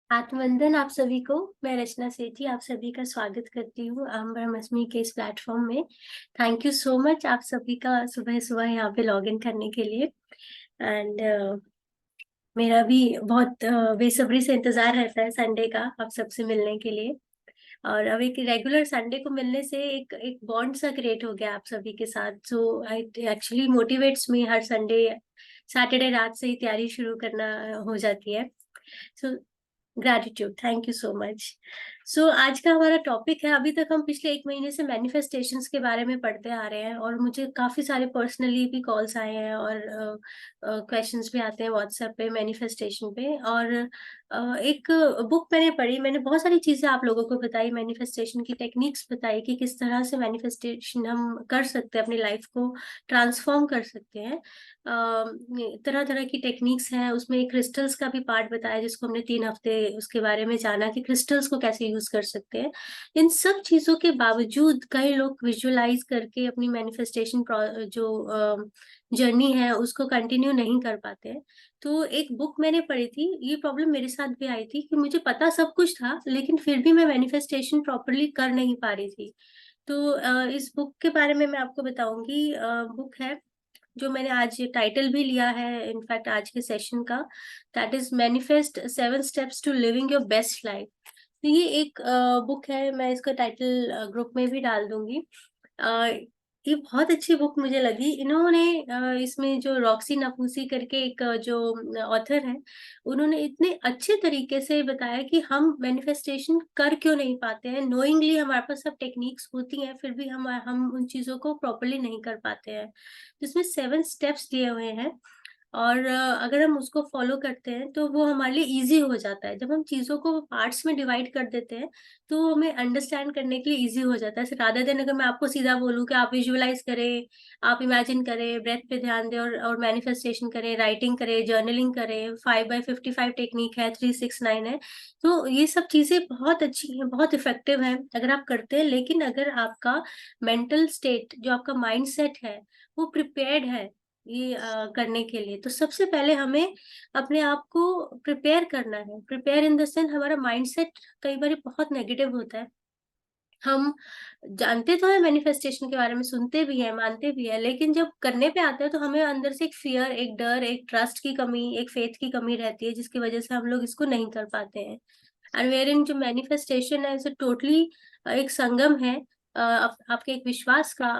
आत्मवंदन आप सभी को। मैं रचना सेठी आप सभी का स्वागत करती हूँ अहम ब्रह्मस्मि के इस प्लेटफॉर्म में। थैंक यू सो मच आप सभी का सुबह सुबह यहाँ पे लॉग इन करने के लिए। एंड मेरा भी बहुत बेसब्री से इंतजार रहता है संडे का आप सबसे मिलने के लिए। और अब एक रेगुलर संडे को मिलने से एक एक बॉन्ड सा क्रिएट हो गया आप सभी के साथ, so it actually motivates me. हर संडे सैटरडे रात से ही तैयारी शुरू करना हो जाती है। So gratitude, thank you so much. So आज का हमारा टॉपिक है, अभी तक हम पिछले एक महीने से मैनिफेस्टेशंस के बारे में पढ़ते आ रहे हैं और मुझे काफी सारे पर्सनली भी कॉल्स आए हैं और क्वेश्चंस भी आते हैं व्हाट्सएप पे मैनिफेस्टेशन पे। और एक बुक मैंने पढ़ी, मैंने बहुत सारी चीजें आप लोगों को बताई, मैनिफेस्टेशन की टेक्निक्स बताई कि किस तरह से मैनिफेस्टेशन हम कर सकते हैं, अपनी लाइफ को ट्रांसफॉर्म कर सकते हैं। तरह तरह की टेक्निक्स हैं, उसमें एक क्रिस्टल्स का भी पार्ट बताया जिसको हमने 3 हफ्ते उसके बारे में जाना कि क्रिस्टल्स को कैसे यूज कर सकते हैं। इन सब चीजों के बावजूद कई लोग विजुअलाइज करके अपनी मैनिफेस्टेशन जो जर्नी है उसको कंटिन्यू नहीं कर पाते हैं। तो एक बुक मैंने पढ़ी थी, ये प्रॉब्लम मेरे साथ भी आई थी कि मुझे पता सब कुछ था लेकिन फिर भी मैं मैनिफेस्टेशन प्रॉपरली कर नहीं पा रही थी। तो इस बुक के बारे में मैं आपको बताऊंगी। बुक है जो मैंने आज टाइटल भी लिया है इनफैक्ट आज के सेशन का, that is manifest 7 steps to living your best life. तो ये एक बुक है, मैं इसका टाइटल ग्रुप में भी डाल दूंगी। ये बहुत अच्छी बुक मुझे लगी। इन्होंने इसमें जो रॉक्सी नफूसी करके एक जो ऑथर है, उन्होंने इतने अच्छे तरीके से बताया कि हम मैनिफेस्टेशन कर क्यों नहीं पाते हैं। नोइंगली हमारे पास सब टेक्निक्स होती हैं फिर भी हम उन चीजों को प्रॉपरली नहीं कर पाते हैं। जिसमें 7 स्टेप्स दिए हुए हैं और अगर हम उसको फॉलो करते हैं तो वो हमारे लिए इजी हो जाता है। जब हम चीजों को पार्ट्स में डिवाइड कर देते हैं तो हमें अंडरस्टैंड करने के लिए इजी हो जाता है। रादर देन अगर मैं आपको सीधा बोलूं कि आप विजुअलाइज करें, आप इमेजिन करें, ब्रेथ पे ध्यान दें और मैनिफेस्टेशन करें, राइटिंग करें, जर्नलिंग करें, 5x55 टेक्निक है, 369 है। तो ये सब चीजें बहुत अच्छी हैं, बहुत इफेक्टिव हैं अगर आप करते हैं। लेकिन अगर आपका मेंटल स्टेट, जो आपका माइंड सेट है, वो प्रिपेयर्ड है ये करने के लिए, तो सबसे पहले हमें अपने आप को प्रिपेयर करना है। प्रिपेयर इन द सेंस हमारा माइंडसेट कई बार बहुत नेगेटिव होता है। हम जानते तो है मैनिफेस्टेशन के बारे में, सुनते भी हैं, मानते भी है, लेकिन जब करने पे आते हैं तो हमें अंदर से एक फियर, एक डर, एक ट्रस्ट की कमी, एक फेथ की कमी रहती है जिसकी वजह से हम लोग इसको नहीं कर पाते हैं। एंड वेयर इन जो मैनिफेस्टेशन है इसे टोटली एक संगम है आपके एक विश्वास का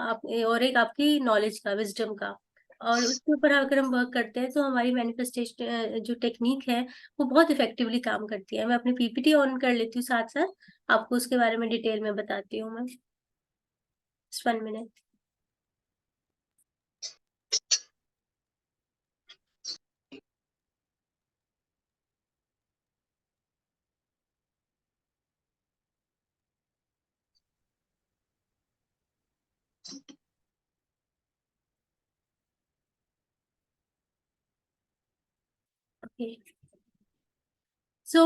और एक आपकी नॉलेज का, विजडम का। और उसके ऊपर अगर हम वर्क करते हैं तो हमारी मैनिफेस्टेशन जो टेक्निक है वो बहुत इफेक्टिवली काम करती है। मैं अपनी पीपीटी ऑन कर लेती हूँ, साथ साथ आपको उसके बारे में डिटेल में बताती हूँ मैं। 1 मिनट। Okay, so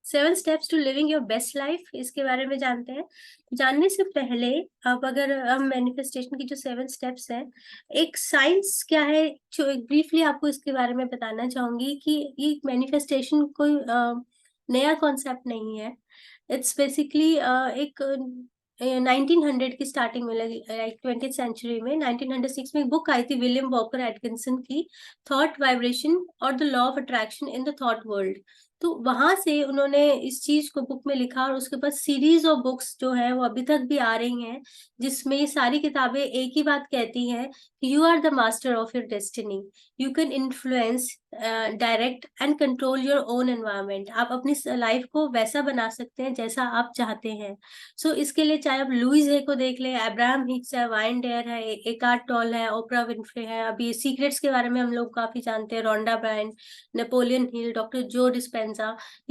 7 steps to living your best life, इसके बारे में जानते हैं। जानने से पहले अब अगर हम मैनिफेस्टेशन की जो 7 स्टेप्स हैं, एक साइंस क्या है जो एक ब्रीफली आपको इसके बारे में बताना चाहूंगी कि ये मैनिफेस्टेशन कोई नया कॉन्सेप्ट नहीं है। इट्स बेसिकली एक 1900 की स्टार्टिंग में, लाइक 20th सेंचुरी में 1906 में एक बुक आई थी विलियम वॉकर एटकिंसन की, थॉट वाइब्रेशन और the law of attraction in the thought world. तो वहां से उन्होंने इस चीज को बुक में लिखा और उसके बाद सीरीज ऑफ बुक्स जो है वो अभी तक भी आ रही हैं, जिसमें ये सारी किताबें एक ही बात कहती हैं कि you are the master of your destiny. You can influence, direct and control your own environment. आप अपनी लाइफ को वैसा बना सकते हैं जैसा आप चाहते हैं। सो इसके लिए चाहे आप लुइस हे को देख लें, अब्राहम हिक्स है, वाइन डेयर है, एकार्ट टॉल है, ओपरा विनफ्रे है, अभी सीक्रेट्स के बारे में हम लोग काफी जानते हैं, रोंडा ब्रायन, नेपोलियन हिल, डॉक्टर जो डिस्पेंजा।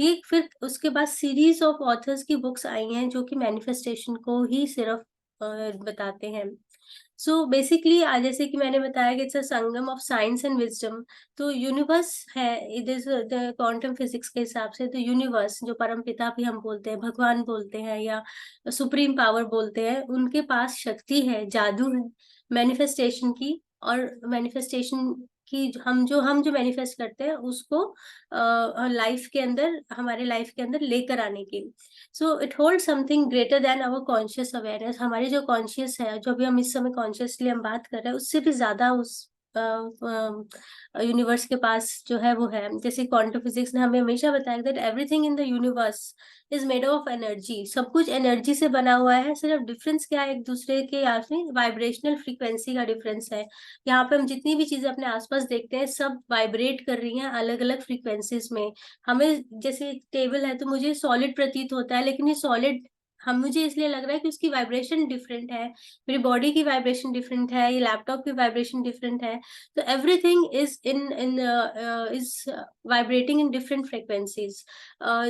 ये फिर उसके बाद सीरीज ऑफ ऑथर्स की बुक्स आई हैं जो कि मैनिफेस्टेशन को ही सिर्फ बताते हैं। सो बेसिकली जैसे कि मैंने बताया कि it's a Sangam of science and wisdom. तो यूनिवर्स है, it is the quantum physics के हिसाब से तो यूनिवर्स, जो परम पिता भी हम बोलते हैं, भगवान बोलते हैं या सुप्रीम पावर बोलते हैं, उनके पास शक्ति है, जादू है मैनिफेस्टेशन की। और मैनिफेस्टेशन कि हम जो मैनिफेस्ट करते हैं उसको लाइफ के अंदर, हमारे लाइफ के अंदर लेकर आने की। So it hold something greater than our conscious awareness. हमारी जो कॉन्शियस है, जो भी हम इस समय कॉन्शियसली हम बात कर रहे हैं, उससे भी ज्यादा उस यूनिवर्स के पास जो है वो है। जैसे क्वांटम फिजिक्स ने हमें हमेशा बताया that everything in the universe is made of energy. सब कुछ एनर्जी से बना हुआ है, सिर्फ डिफरेंस क्या है एक दूसरे के, या फिर वाइब्रेशनल फ्रीक्वेंसी का डिफरेंस है। यहाँ पे हम जितनी भी चीजें अपने आसपास देखते हैं, सब वाइब्रेट कर रही हैं अलग अलग फ्रीक्वेंसीज में। हमें जैसे टेबल है तो मुझे सॉलिड प्रतीत होता है, लेकिन ये सॉलिड हम मुझे इसलिए लग रहा है कि उसकी वाइब्रेशन डिफरेंट है, मेरी बॉडी की वाइब्रेशन डिफरेंट है, ये लैपटॉप की वाइब्रेशन डिफरेंट है। तो everything is in is vibrating in different frequencies.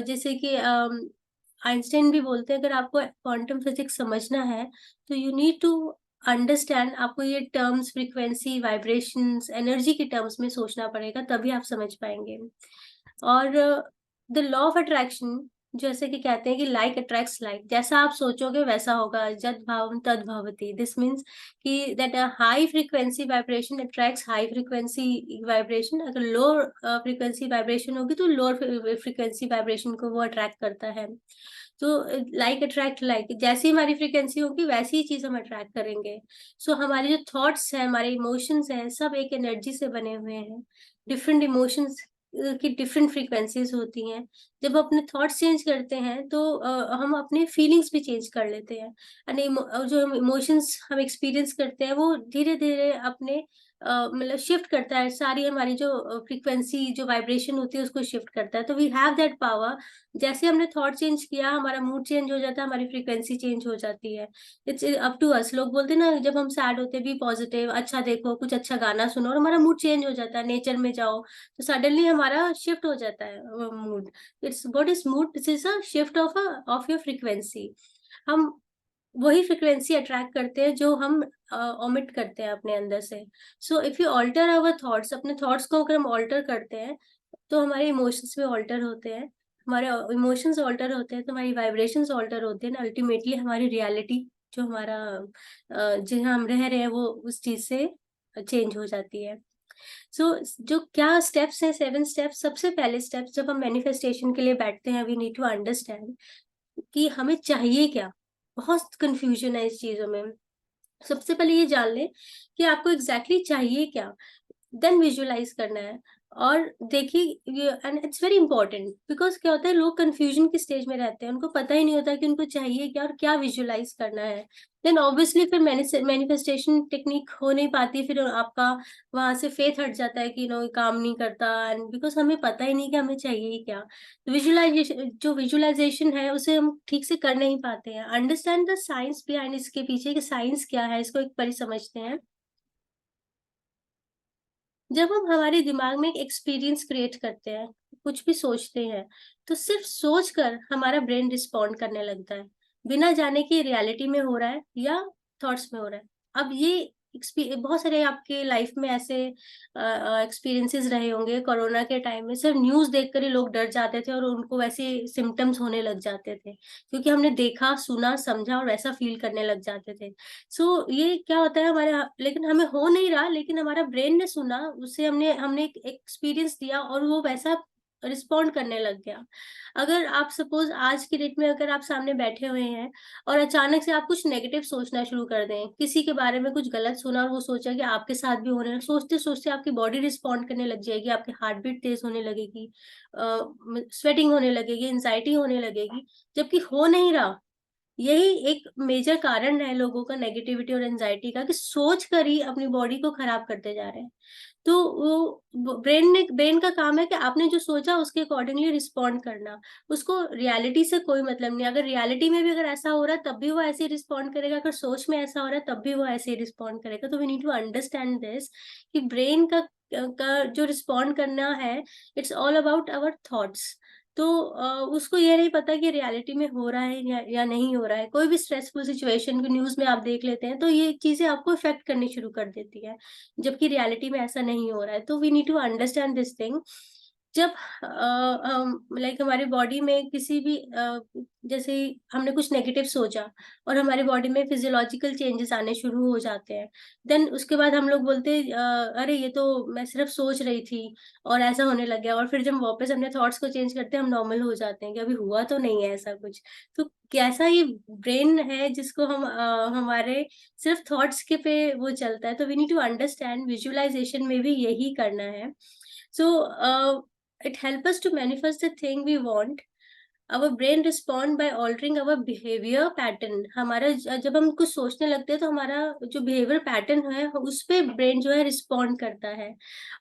जैसे कि आइंस्टाइन भी बोलते हैं, अगर आपको क्वांटम फिजिक्स समझना है तो यू नीड टू अंडरस्टैंड, आपको ये टर्म्स फ्रीक्वेंसी, वाइब्रेशंस, एनर्जी के टर्म्स में सोचना पड़ेगा, तभी आप समझ पाएंगे। और द लॉ ऑफ अट्रैक्शन, जैसे कि कहते हैं कि लाइक अट्रैक्ट्स लाइक, जैसा आप सोचोगे वैसा होगा, जद भावम तद भवति। दिस मीन्स कि that high frequency vibration attracts high frequency vibration. अगर लो फ्रीक्वेंसी वाइब्रेशन होगी तो लोअर फ्रीक्वेंसी वाइब्रेशन को वो अट्रैक्ट करता है। तो लाइक अट्रैक्ट लाइक, जैसी हमारी फ्रीक्वेंसी होगी वैसी ही चीज हम अट्रैक्ट करेंगे। सो हमारे जो थॉट्स हैं, हमारे इमोशंस हैं, सब एक एनर्जी से बने हुए हैं। डिफरेंट इमोशंस की डिफरेंट फ्रीक्वेंसीज होती हैं। जब हम अपने थॉट्स चेंज करते हैं तो हम अपने फीलिंग्स भी चेंज कर लेते हैं। जो इमोशंस हम एक्सपीरियंस करते हैं वो धीरे धीरे अपने मतलब शिफ्ट करता है, सारी हमारी जो फ्रीक्वेंसी, जो वाइब्रेशन होती है उसको शिफ्ट करता है। तो वी हैव दैट पावर। जैसे हमने थॉट चेंज किया, हमारा मूड चेंज हो जाता है, हमारी फ्रीक्वेंसी चेंज हो जाती है। It's up to us. लोग बोलते हैं ना, जब हम सैड होते हैं, बी पॉजिटिव, अच्छा देखो, कुछ अच्छा गाना सुनो, और हमारा मूड चेंज हो जाता है। नेचर में जाओ तो सडनली हमारा शिफ्ट हो जाता है mood. It's what is mood? This is a shift of your frequency. हम वही फ्रीक्वेंसी अट्रैक्ट करते हैं जो हम ओमिट करते हैं अपने अंदर से। So if you alter our thoughts, अपने थॉट्स को अगर हम ऑल्टर करते हैं तो हमारे इमोशंस भी ऑल्टर होते हैं। हमारे इमोशंस ऑल्टर होते हैं तो हमारी वाइब्रेशंस ऑल्टर होते हैं ना। अल्टीमेटली हमारी रियलिटी, जो हमारा जहाँ हम रह रहे हैं, वो उस चीज से चेंज हो जाती है। सो जो क्या स्टेप्स हैं, 7 स्टेप्स। सबसे पहले स्टेप, जब हम मैनिफेस्टेशन के लिए बैठते हैं, वी नीड टू अंडरस्टैंड कि हमें चाहिए क्या। बहुत कंफ्यूजन है इस चीजों में। सबसे पहले ये जान ले कि आपको एग्जैक्टली चाहिए क्या, देन विजुअलाइज करना है। और देखिए, and it's very important, because क्या होता है, लोग कंफ्यूजन के स्टेज में रहते हैं, उनको पता ही नहीं होता कि उनको चाहिए क्या और क्या विजुअलाइज करना है। देन ऑब्वियसली फिर मैनिफेस्टेशन टेक्निक हो नहीं पाती, फिर आपका वहां से फेथ हट जाता है कि नो, काम नहीं करता, एंड बिकॉज हमें पता ही नहीं कि हमें चाहिए क्या। विजुअलाइजेशन, जो विजुअलाइजेशन है उसे हम ठीक से कर नहीं पाते हैं। अंडरस्टैंड द साइंस बिहाइंड, इसके पीछे की साइंस क्या है, इसको एक बार समझते हैं। जब हम हमारे दिमाग में एक एक्सपीरियंस क्रिएट करते हैं, कुछ भी सोचते हैं, तो सिर्फ सोचकर हमारा ब्रेन रिस्पॉन्ड करने लगता है, बिना जाने कि रियलिटी में हो रहा है या थॉट्स में हो रहा है। अब ये बहुत सारे आपके लाइफ में ऐसे एक्सपीरियंसेस रहे होंगे। कोरोना के टाइम में सिर्फ न्यूज देखकर ही लोग डर जाते थे और उनको वैसे सिम्टम्स होने लग जाते थे, क्योंकि हमने देखा, सुना, समझा और वैसा फील करने लग जाते थे। सो ये क्या होता है हमारे, लेकिन हमें हो नहीं रहा, लेकिन हमारा ब्रेन ने सुना, उससे हमने हमने एक एक्सपीरियंस दिया और वो वैसा रिस्पॉन्ड करने लग गया। अगर आप सपोज आज की डेट में अगर आप सामने बैठे हुए हैं और अचानक से आप कुछ नेगेटिव सोचना शुरू कर दें, किसी के बारे में कुछ गलत सुना और वो सोचा कि आपके साथ भी होने लगा, सोचते सोचते आपकी बॉडी रिस्पॉन्ड करने लग जाएगी, आपकी हार्ट बीट तेज होने लगेगी, स्वेटिंग होने लगेगी, एंजाइटी होने लगेगी, जबकि हो नहीं रहा। यही एक मेजर कारण है लोगों का नेगेटिविटी और एंजाइटी का, कि सोच कर ही अपनी बॉडी को खराब करते जा रहे हैं। तो वो ब्रेन का काम है कि आपने जो सोचा उसके अकॉर्डिंगली रिस्पॉन्ड करना। उसको रियलिटी से कोई मतलब नहीं। अगर रियलिटी में भी अगर ऐसा हो रहा है तब भी वो ऐसे ही रिस्पॉन्ड करेगा, अगर सोच में ऐसा हो रहा है तब भी वो ऐसे ही रिस्पॉन्ड करेगा। तो we need to understand this, कि ब्रेन का जो रिस्पॉन्ड करना है, it's all about our thoughts. तो उसको ये नहीं पता कि रियलिटी में हो रहा है या नहीं हो रहा है। कोई भी स्ट्रेसफुल सिचुएशन को न्यूज में आप देख लेते हैं तो ये चीजें आपको इफेक्ट करनी शुरू कर देती है, जबकि रियलिटी में ऐसा नहीं हो रहा है। तो we need to understand this thing. जब लाइक हमारी बॉडी में किसी भी जैसे हमने कुछ नेगेटिव सोचा और हमारी बॉडी में फिजियोलॉजिकल चेंजेस आने शुरू हो जाते हैं, देन उसके बाद हम लोग बोलते हैं अरे ये तो मैं सिर्फ सोच रही थी और ऐसा होने लग गया, और फिर जब वापस अपने थॉट्स को चेंज करते हैं हम नॉर्मल हो जाते हैं कि अभी हुआ तो नहीं है ऐसा कुछ। तो कैसा ये ब्रेन है जिसको हम हमारे सिर्फ थॉट्स के पे वो चलता है, तो we need to understand visualisation में भी यही करना है। So it helps us to manifest the thing we want. Our brain respond by altering our behavior pattern. हमारा जब हम कुछ सोचने लगते हैं तो हमारा जो बिहेवियर पैटर्न है उस पे ब्रेन जो है रिस्पॉन्ड करता है,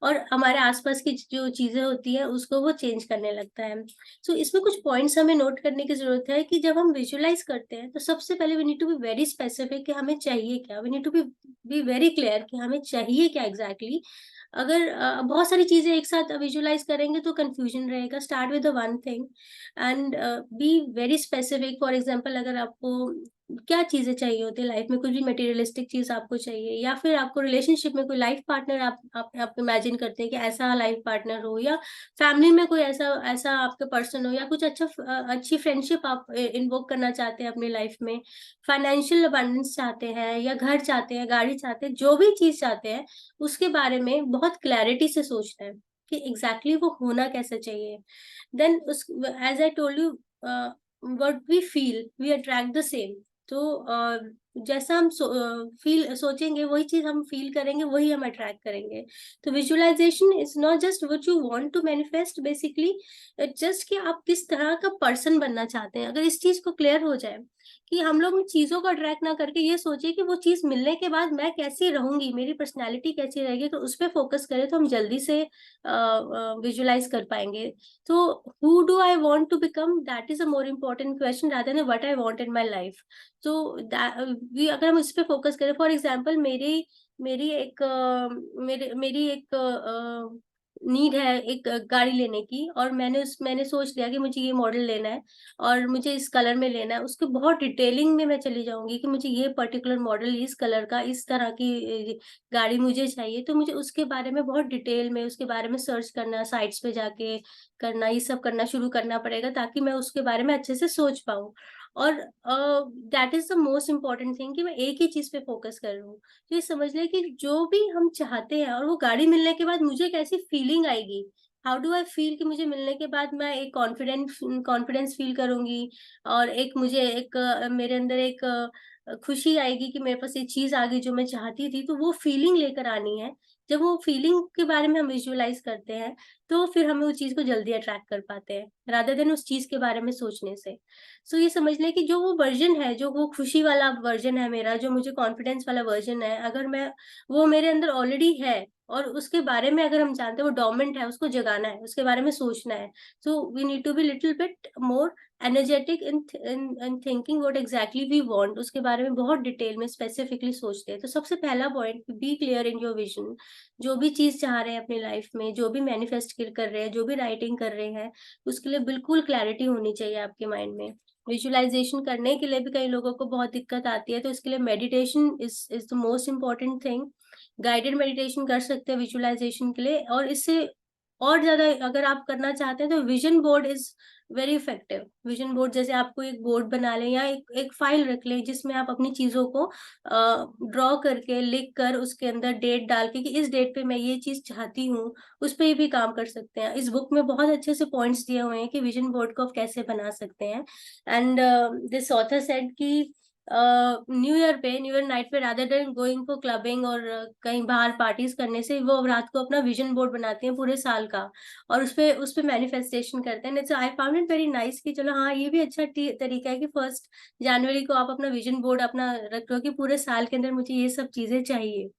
और हमारे आसपास की जो चीजें होती है उसको वो चेंज करने लगता है। सो इसमें कुछ पॉइंट्स हमें नोट करने की जरूरत है कि जब हम विजुअलाइज करते हैं तो सबसे पहले we need to be very specific कि हमें चाहिए क्या। We need to be very clear कि हमें चाहिए क्या एग्जैक्टली exactly। अगर बहुत सारी चीजें एक साथ विजुअलाइज करेंगे तो कंफ्यूजन रहेगा। Start with the one thing and B very specific. For example अगर आपको क्या चीजें चाहिए होती है लाइफ में, कुछ भी मटेरियलिस्टिक चीज आपको चाहिए, या फिर आपको रिलेशनशिप में कोई लाइफ पार्टनर आप इमेजिन करते हैं कि ऐसा लाइफ पार्टनर हो, या फैमिली में कोई ऐसा ऐसा आपका पर्सन हो, या कुछ अच्छा अच्छी फ्रेंडशिप आप इन्वोक करना चाहते हैं अपनी लाइफ में, फाइनेंशियल अबंडेंस चाहते हैं, या घर चाहते हैं, गाड़ी चाहते हैं, जो भी चीज चाहते हैं उसके बारे में बहुत क्लैरिटी से सोचना है कि एग्जैक्टली वो होना कैसे चाहिए। देन उस as I told you, what we feel we attract the same. तो जैसा हम फील सोचेंगे वही चीज हम फील करेंगे, वही हम अट्रैक्ट करेंगे। तो visualisation is not just what you want to manifest, basically just कि आप किस तरह का पर्सन बनना चाहते हैं। अगर इस चीज को क्लियर हो जाए कि हम लोग उन चीजों को अट्रैक्ट ना करके ये सोचे कि वो चीज मिलने के बाद मैं कैसी रहूंगी, मेरी पर्सनैलिटी कैसी रहेगी, तो उस पर फोकस करें तो हम जल्दी से विजुअलाइज कर पाएंगे। तो who do I want to become, that is a more important question rather than what I want in my life. तो अगर हम इस पे फोकस करें, फॉर एग्जांपल मेरी मेरी एक मेरी एक नीड है एक गाड़ी लेने की, और मैंने सोच लिया कि मुझे ये मॉडल लेना है और मुझे इस कलर में लेना है। उसके बहुत डिटेलिंग में मैं चली जाऊंगी कि मुझे ये पर्टिकुलर मॉडल, इस कलर का, इस तरह की गाड़ी मुझे चाहिए। तो मुझे उसके बारे में बहुत डिटेल में उसके बारे में सर्च करना, साइट्स पे जाके करना, ये सब करना शुरू करना पड़ेगा ताकि मैं उसके बारे में अच्छे से सोच पाऊँ। और that is the most important thing कि मैं एक ही चीज पे फोकस कर रहा हूँ। तो ये समझ ले कि जो भी हम चाहते हैं और वो गाड़ी मिलने के बाद मुझे कैसी फीलिंग आएगी, हाउ डू आई फील, कि मुझे मिलने के बाद मैं एक कॉन्फिडेंस फील करूंगी, और एक मुझे एक मेरे अंदर एक खुशी आएगी कि मेरे पास ये चीज आ गई जो मैं चाहती थी। तो वो फीलिंग लेकर आनी है। जब वो फीलिंग के बारे में हम विजुअलाइज करते हैं तो फिर हमें उस चीज को जल्दी अट्रैक्ट कर पाते हैं रादर देन उस चीज के बारे में सोचने से। सो ये समझ लें कि जो वो वर्जन है, जो वो खुशी वाला वर्जन है मेरा, जो मुझे कॉन्फिडेंस वाला वर्जन है, अगर मैं वो मेरे अंदर ऑलरेडी है और उसके बारे में अगर हम जानते हैं वो डोमेंट है, उसको जगाना है, उसके बारे में सोचना है। So we need to be little bit more energetic in thinking what exactly we want, उसके बारे में बहुत डिटेल में स्पेसिफिकली सोचते हैं। तो सबसे पहला point, be clear in your vision. जो भी चीज चाह रहे हैं अपनी लाइफ में, जो भी मैनिफेस्ट कर रहे हैं, जो भी राइटिंग कर रहे हैं, उसके लिए बिल्कुल क्लैरिटी होनी चाहिए आपके माइंड में। विजुअलाइजेशन करने के लिए भी कई लोगों को बहुत दिक्कत आती है, तो इसके लिए meditation is the most important thing. Guided meditation कर सकते हैं विजुअलाइजेशन के लिए, और इससे और ज्यादा अगर आप करना चाहते हैं तो vision board is very effective. Vision board जैसे आपको एक बोर्ड बना लें या एक फाइल रख लें जिसमें आप अपनी चीजों को ड्रॉ करके, लिख कर, उसके अंदर डेट डाल के कि इस डेट पे मैं ये चीज चाहती हूँ, उस पर भी काम कर सकते हैं। इस बुक में बहुत अच्छे से पॉइंट्स दिए हुए हैं कि विजन बोर्ड को आप कैसे बना सकते हैं। एंड दिस ऑथर सेड कि न्यू ईयर नाइट पे rather than going for clubbing और कहीं बाहर पार्टीज करने से, वो रात को अपना विजन बोर्ड बनाते हैं पूरे साल का, और उस पे मैनिफेस्टेशन करते हैं। So I found it very nice कि चलो हाँ, ये भी अच्छा तरीका है कि 1 जनवरी को आप अपना विजन बोर्ड अपना रख लो कि पूरे साल के अंदर मुझे ये सब चीजें चाहिए।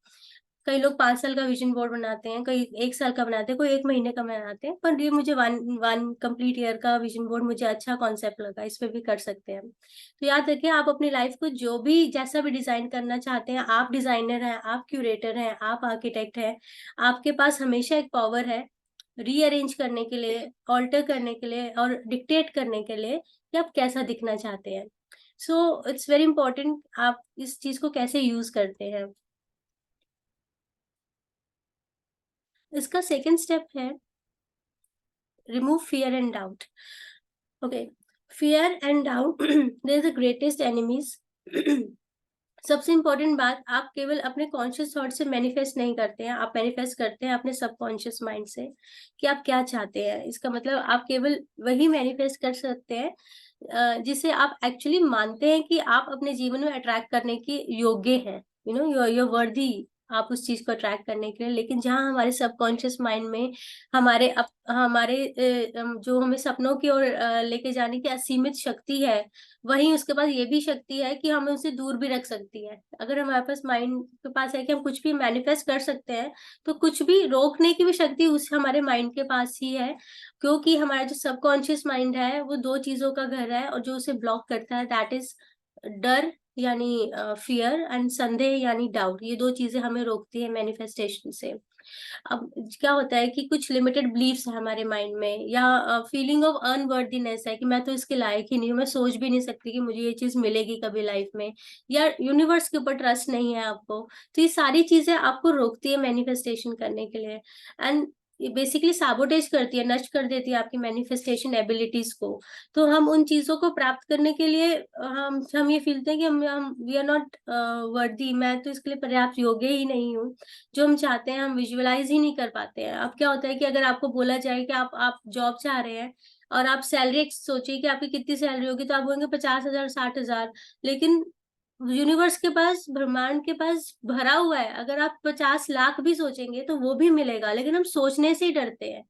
कई लोग 5 साल का विजन बोर्ड बनाते हैं, कई 1 साल का बनाते हैं, कोई 1 महीने का बनाते हैं, पर ये मुझे वन वन कंप्लीट ईयर का विजन बोर्ड मुझे अच्छा कॉन्सेप्ट लगा, इस पे भी कर सकते हैं। तो याद रखिए, आप अपनी लाइफ को जो भी जैसा भी डिजाइन करना चाहते हैं, आप डिजाइनर हैं, आप क्यूरेटर हैं, आप आर्किटेक्ट हैं, आपके पास हमेशा एक पावर है रीअरेंज करने के लिए, ऑल्टर करने के लिए और डिक्टेट करने के लिए कि आप कैसा दिखना चाहते हैं। सो इट्स वेरी इंपॉर्टेंट आप इस चीज को कैसे यूज करते हैं। इसका सेकेंड स्टेप है remove fear and doubt. Okay, fear and doubt they're the greatest enemies. सबसे इंपॉर्टेंट बात, आप केवल अपने कॉन्शियस थॉट से मैनिफेस्ट नहीं करते हैं, आप मैनिफेस्ट करते हैं अपने सबकॉन्शियस माइंड से कि आप क्या चाहते हैं। इसका मतलब आप केवल वही मैनिफेस्ट कर सकते हैं जिसे आप एक्चुअली मानते हैं कि आप अपने जीवन में अट्रैक्ट करने के योग्य हैं, यू नो you're वर्दी आप उस चीज को अट्रैक्ट करने के लिए। लेकिन जहाँ हमारे सबकॉन्शियस माइंड में हमारे जो हमें सपनों की ओर लेके जाने की असीमित शक्ति है, वहीं उसके पास ये भी शक्ति है कि हमें उसे दूर भी रख सकती है। अगर हमारे पास माइंड के पास है कि हम कुछ भी मैनिफेस्ट कर सकते हैं, तो कुछ भी रोकने की भी शक्ति उस हमारे माइंड के पास ही है। क्योंकि हमारा जो सबकॉन्शियस माइंड है वो दो चीजों का घर है, और जो उसे ब्लॉक करता है दैट इज डर यानी फियर एंड संदेह यानी डाउट। ये दो चीजें हमें रोकती है मैनिफेस्टेशन से। अब क्या होता है कि कुछ लिमिटेड बिलीफ्स है हमारे माइंड में, या फीलिंग ऑफ अनवर्दीनेस है कि मैं तो इसके लायक ही नहीं हूँ, मैं सोच भी नहीं सकती कि मुझे ये चीज मिलेगी कभी लाइफ में, या यूनिवर्स के ऊपर ट्रस्ट नहीं है आपको। तो ये सारी चीजें आपको रोकती है मैनिफेस्टेशन करने के लिए, एंड ये बेसिकली सैबोटेज करती है, नष्ट कर देती है आपकी मैनिफेस्टेशन एबिलिटीज को। तो हम उन चीजों को प्राप्त करने के लिए हम ये फीलते हैं कि हम वी आर नॉट वर्दी, मैं तो इसके लिए पर्याप्त योग्य ही नहीं हूँ। जो हम चाहते हैं हम विजुअलाइज ही नहीं कर पाते हैं। अब क्या होता है कि अगर आपको बोला जाए कि आप जॉब चाह रहे हैं, और आप सैलरी सोचिए कि आपकी कितनी सैलरी होगी, तो आप बोलेंगे 50,000 60,000। लेकिन यूनिवर्स के पास, ब्रह्मांड के पास भरा हुआ है, अगर आप 50 लाख भी सोचेंगे तो वो भी मिलेगा, लेकिन हम सोचने से ही डरते हैं।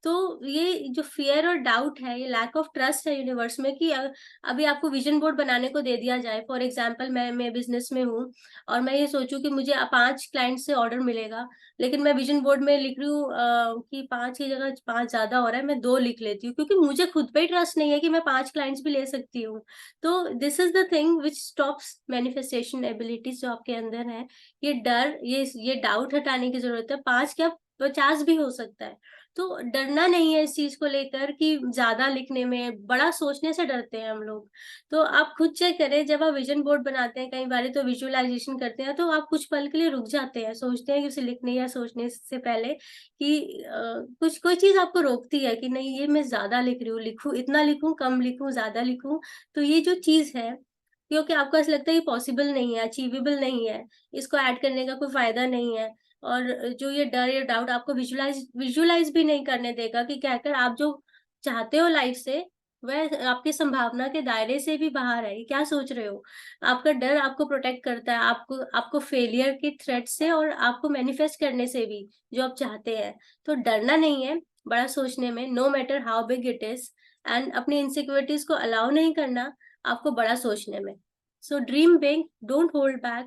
तो ये जो फियर और डाउट है, ये लैक ऑफ ट्रस्ट है यूनिवर्स में कि अभी आपको विजन बोर्ड बनाने को दे दिया जाए। फॉर एग्जाम्पल, मैं बिजनेस में हूँ और मैं ये सोचूं कि मुझे 5 क्लाइंट से ऑर्डर मिलेगा, लेकिन मैं विजन बोर्ड में लिख रही हूँ कि 5 की जगह 5 ज्यादा हो रहा है, मैं 2 लिख लेती हूँ, क्योंकि मुझे खुद पे ही ट्रस्ट नहीं है कि मैं 5 क्लाइंट्स भी ले सकती हूँ। तो this is the thing which stops manifestation abilities जो आपके अंदर है। ये डर, ये डाउट हटाने की जरूरत है। 5 क्या 50 भी हो सकता है। तो डरना नहीं है इस चीज को लेकर कि ज्यादा लिखने में, बड़ा सोचने से डरते हैं हम लोग। तो आप खुद चेक करें, जब आप विजन बोर्ड बनाते हैं कई बार तो विजुअलाइजेशन करते हैं, तो आप कुछ पल के लिए रुक जाते हैं, सोचते हैं कि उसे लिखने या सोचने से पहले कि कुछ कोई चीज आपको रोकती है कि नहीं, ये मैं ज्यादा लिख रही हूँ, लिखूं इतना, लिखूं कम, लिखूं ज्यादा, लिखूं। तो ये जो चीज है, क्योंकि आपको ऐसा लगता है ये पॉसिबल नहीं है, अचीवेबल नहीं है, इसको ऐड करने का कोई फायदा नहीं है, और जो ये डर या डाउट आपको विजुअलाइज भी नहीं करने देगा कि कहकर आप जो चाहते हो लाइफ से, वह आपकी संभावना के दायरे से भी बाहर है। ये क्या सोच रहे हो। आपका डर आपको प्रोटेक्ट करता है, आपको आपको फेलियर के थ्रेट से और आपको मैनिफेस्ट करने से भी, जो आप चाहते हैं। तो डरना नहीं है बड़ा सोचने में, no matter how big it is, and अपनी इनसिक्योरिटीज को अलाउ नहीं करना आपको बड़ा सोचने में। So dream big, don't hold back.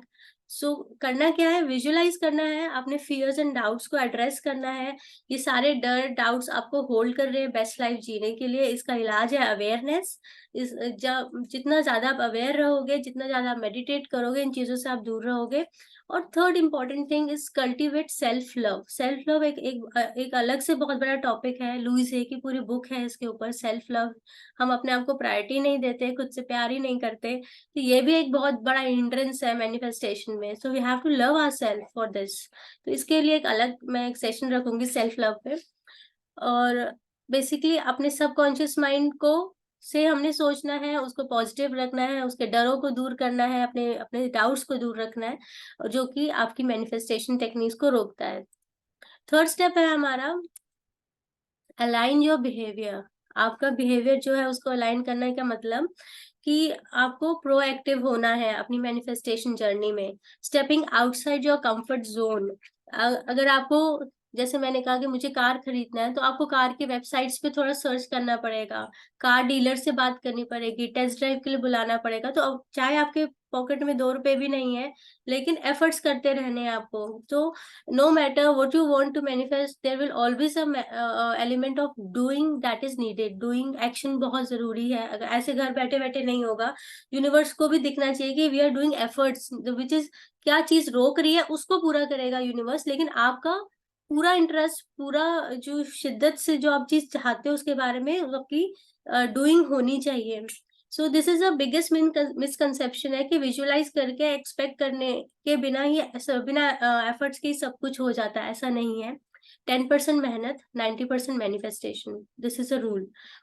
So करना क्या है, विजुअलाइज करना है, अपने फियर्स एंड डाउट्स को एड्रेस करना है। ये सारे डर डाउट्स आपको होल्ड कर रहे हैं बेस्ट लाइफ जीने के लिए। इसका इलाज है अवेयरनेस। जितना ज्यादा आप अवेयर रहोगे, जितना ज्यादा मेडिटेट करोगे, इन चीजों से आप दूर रहोगे। और third important thing is cultivate self love. Self love एक अलग से बहुत बड़ा टॉपिक है, लुइस हे की पूरी बुक है इसके ऊपर, सेल्फ लव। हम अपने आप को प्रायोरिटी नहीं देते, खुद से प्यार ही नहीं करते, तो ये भी एक बहुत बड़ा हिंड्रेंस है मैनिफेस्टेशन में। So we have to love our self for this. तो इसके लिए एक अलग मैं एक सेशन रखूंगी सेल्फ लव पे। और बेसिकली अपने सबकॉन्शियस माइंड को से हमने सोचना है, उसको पॉजिटिव रखना है, उसके डरों को दूर करना है, अपने अपने डाउट्स को दूर रखना है, और जो कि आपकी मैनिफेस्टेशन टेक्निक्स को रोकता है। थर्ड स्टेप है हमारा अलाइन योर बिहेवियर। आपका बिहेवियर जो है उसको अलाइन करने का मतलब कि आपको प्रोएक्टिव होना है अपनी मैनिफेस्टेशन जर्नी में, stepping outside your comfort zone. अगर आपको, जैसे मैंने कहा कि मुझे कार खरीदना है, तो आपको कार के वेबसाइट्स पे थोड़ा सर्च करना पड़ेगा, कार डीलर से बात करनी पड़ेगी, टेस्ट ड्राइव के लिए बुलाना पड़ेगा। तो अब चाहे आपके पॉकेट में 2 रुपए भी नहीं है, लेकिन एफर्ट्स करते रहने हैं आपको। तो no matter what you want to manifest, there will always a element of doing that is needed. doing action बहुत जरूरी है, अगर ऐसे घर बैठे बैठे नहीं होगा। यूनिवर्स को भी दिखना चाहिए कि we are doing efforts, which is क्या चीज रोक रही है उसको पूरा करेगा यूनिवर्स, लेकिन आपका पूरा इंटरेस्ट, पूरा जो शिद्दत से जो आप चीज चाहते हो उसके बारे में आपकी डूइंग होनी चाहिए। So this is a biggest misconception है कि विजुअलाइज करके एक्सपेक्ट करने के बिना ही बिना एफर्ट्स के सब कुछ हो जाता है, ऐसा नहीं है। 10% मेहनत, 90% manifestation. This is a rule,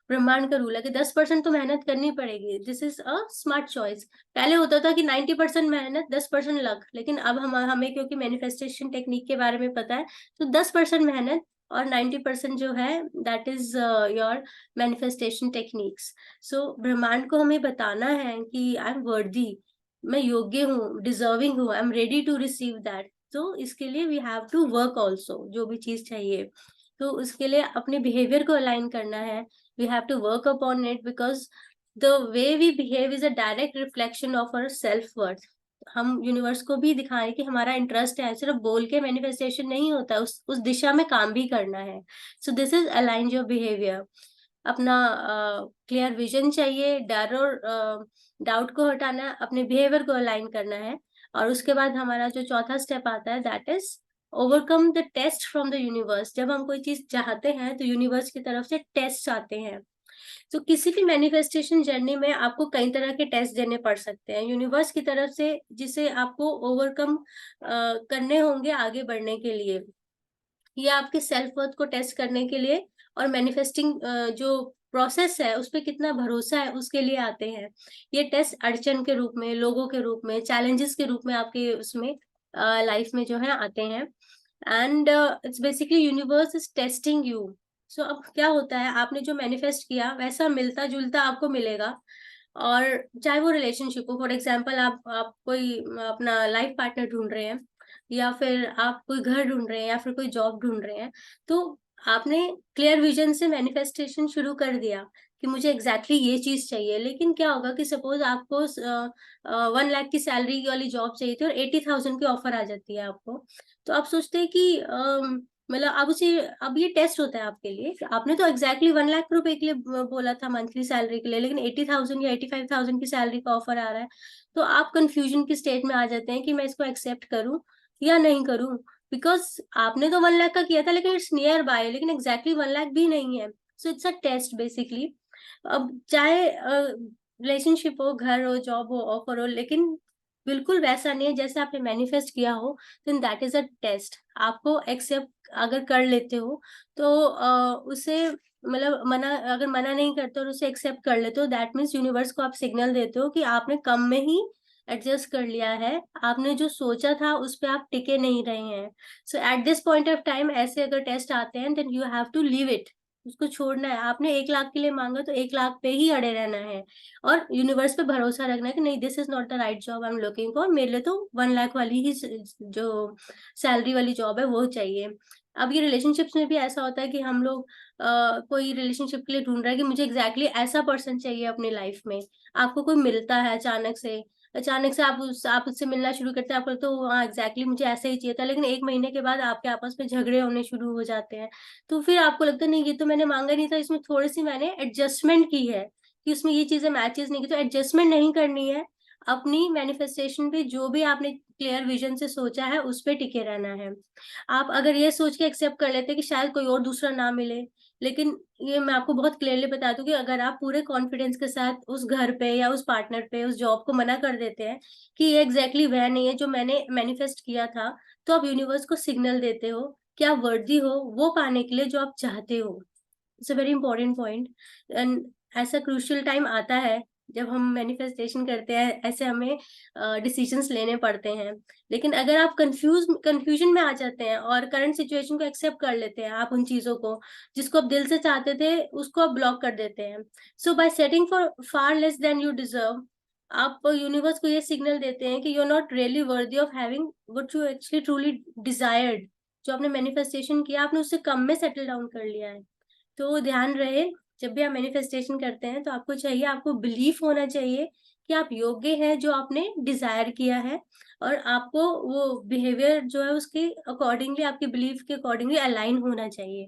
ब्रह्मांड का रूल है कि 10% तो मेहनत करनी पड़ेगी। This is a smart choice. पहले होता था कि 90% मेहनत, 10% लक, लेकिन अब हमें क्योंकि मैनिफेस्टेशन टेक्निक के बारे में पता है, तो 10% मेहनत और 90% जो है that is your manifestation techniques. So ब्रह्मांड को हमें बताना है कि आई एम वर्दी, मैं योग्य हूँ, डिजर्विंग हूँ, I am ready to receive that. तो इसके लिए we have to work also, जो भी चीज चाहिए तो उसके लिए अपने बिहेवियर को अलाइन करना है। We have to work upon it because the way we behave is a direct reflection of our self worth. हम यूनिवर्स को भी दिखाएं कि हमारा इंटरेस्ट है, सिर्फ बोल के मैनिफेस्टेशन नहीं होता, उस दिशा में काम भी करना है। So this is align your behaviour. अपना क्लियर विजन चाहिए, डर और डाउट को हटाना है, अपने बिहेवियर को अलाइन करना है। और उसके बाद हमारा जो चौथा स्टेप आता है that is overcome the test from the universe. जब हम कोई चीज चाहते हैं तो यूनिवर्स की तरफ से टेस्ट आते हैं। तो किसी भी मैनिफेस्टेशन जर्नी में आपको कई तरह के टेस्ट देने पड़ सकते हैं यूनिवर्स की तरफ से, जिसे आपको ओवरकम करने होंगे आगे बढ़ने के लिए, या आपके सेल्फ वर्थ को टेस्ट करने के लिए, और मैनिफेस्टिंग जो प्रोसेस है उस पर कितना भरोसा है उसके लिए आते हैं। ये टेस्ट अड़चन के रूप में, लोगों के रूप में, चैलेंजेस के रूप में आपके उसमें लाइफ में जो है आते हैं। And it's basically universe is testing you. So अब क्या होता है, आपने जो मैनिफेस्ट किया वैसा मिलता जुलता आपको मिलेगा। और चाहे वो रिलेशनशिप हो, फॉर एग्जाम्पल आप कोई अपना लाइफ पार्टनर ढूंढ रहे हैं, या फिर आप कोई घर ढूंढ रहे हैं, या फिर कोई जॉब ढूंढ रहे हैं, तो आपने क्लियर विजन से मैनिफेस्टेशन शुरू कर दिया कि मुझे एग्जैक्टली ये चीज चाहिए। लेकिन क्या होगा कि सपोज आपको 1 लाख की सैलरी वाली जॉब चाहिए थी और 80,000 की ऑफर आ जाती है आपको। तो आप सोचते हैं कि मतलब अब ये टेस्ट होता है आपके लिए कि आपने तो एग्जैक्टली 1 लाख रुपए के लिए बोला था मंथली सैलरी के लिए, लेकिन 80,000 या 85,000 की सैलरी का ऑफर आ रहा है। तो आप कंफ्यूजन की स्टेट में आ जाते हैं कि मैं इसको एक्सेप्ट करूं या नहीं करूं। बिकॉज आपने तो 1 लाख का किया था, लेकिन इट्स नियर बाय, लेकिन एग्जैक्टली 1 लाख भी नहीं है। So it's a test basically. अब चाहे रिलेशनशिप हो, घर हो, जॉब हो, ऑफर हो, लेकिन बिल्कुल वैसा नहीं है जैसे आपने मैनिफेस्ट किया हो, then that is a test. आपको एक्सेप्ट अगर कर लेते हो तो उसे मतलब अगर मना नहीं करते और उसे एक्सेप्ट कर लेते हो, दैट मीन्स यूनिवर्स को आप सिग्नल देते हो कि आपने कम में ही एडजस्ट कर लिया है, आपने जो सोचा था उस पर आप टिके नहीं रहे हैं। So at this point of time ऐसे अगर टेस्ट आते हैं then you have to leave it. उसको छोड़ना है। आपने 1 लाख के लिए मांगा तो 1 लाख पे ही अड़े रहना है, और यूनिवर्स पे भरोसा रखना है कि नहीं, this is not the right job I am looking for, मेरे लिए तो 1 लाख वाली ही जो सैलरी वाली जॉब है वो चाहिए। अब ये रिलेशनशिप्स में भी ऐसा होता है कि हम लोग कोई रिलेशनशिप के लिए ढूंढ रहा है कि मुझे एग्जैक्टली ऐसा पर्सन चाहिए अपनी लाइफ में। आपको कोई मिलता है अचानक से आप उससे मिलना शुरू करते हैं, आपको तो हाँ एग्जैक्टली मुझे ऐसा ही चाहिए था, लेकिन 1 महीने के बाद आपके आपस में झगड़े होने शुरू हो जाते हैं। तो फिर आपको लगता है नहीं, ये तो मैंने मांगा नहीं था, इसमें थोड़ी सी मैंने एडजस्टमेंट की है कि उसमें ये चीजें मैचेस नहीं की। तो एडजस्टमेंट नहीं करनी है, अपनी मैनिफेस्टेशन पे जो भी आपने क्लियर विजन से सोचा है उस पे टिके रहना है। आप अगर ये सोच के एक्सेप्ट कर लेते कि शायद कोई और दूसरा ना मिले, लेकिन ये मैं आपको बहुत क्लियरली बता दूं कि अगर आप पूरे कॉन्फिडेंस के साथ उस घर पे या उस पार्टनर पे, उस जॉब को मना कर देते हैं कि ये एग्जैक्टली वह नहीं है जो मैंने मैनिफेस्ट किया था, तो आप यूनिवर्स को सिग्नल देते हो कि आप वर्दी हो वो पाने के लिए जो आप चाहते हो। It's a very important point. And ऐसा क्रूशियल टाइम आता है जब हम मैनिफेस्टेशन करते हैं, ऐसे हमें डिसीजंस लेने पड़ते हैं। लेकिन अगर आप कंफ्यूजन में आ जाते हैं और करंट सिचुएशन को एक्सेप्ट कर लेते हैं, आप उन चीजों को जिसको आप दिल से चाहते थे उसको आप ब्लॉक कर देते हैं। So by setting for far less than you deserve, आप यूनिवर्स को ये सिग्नल देते हैं कि you are not really worthy of having what you actually truly desired. जो आपने मैनिफेस्टेशन किया आपने उससे कम में सेटल डाउन कर लिया है। तो ध्यान रहे, जब भी आप मैनिफेस्टेशन करते हैं तो आपको चाहिए, आपको बिलीफ होना चाहिए कि आप योग्य हैं जो आपने डिजायर किया है, और आपको वो बिहेवियर जो है उसके अकॉर्डिंगली, आपके बिलीफ के अकॉर्डिंगली अलाइन होना चाहिए।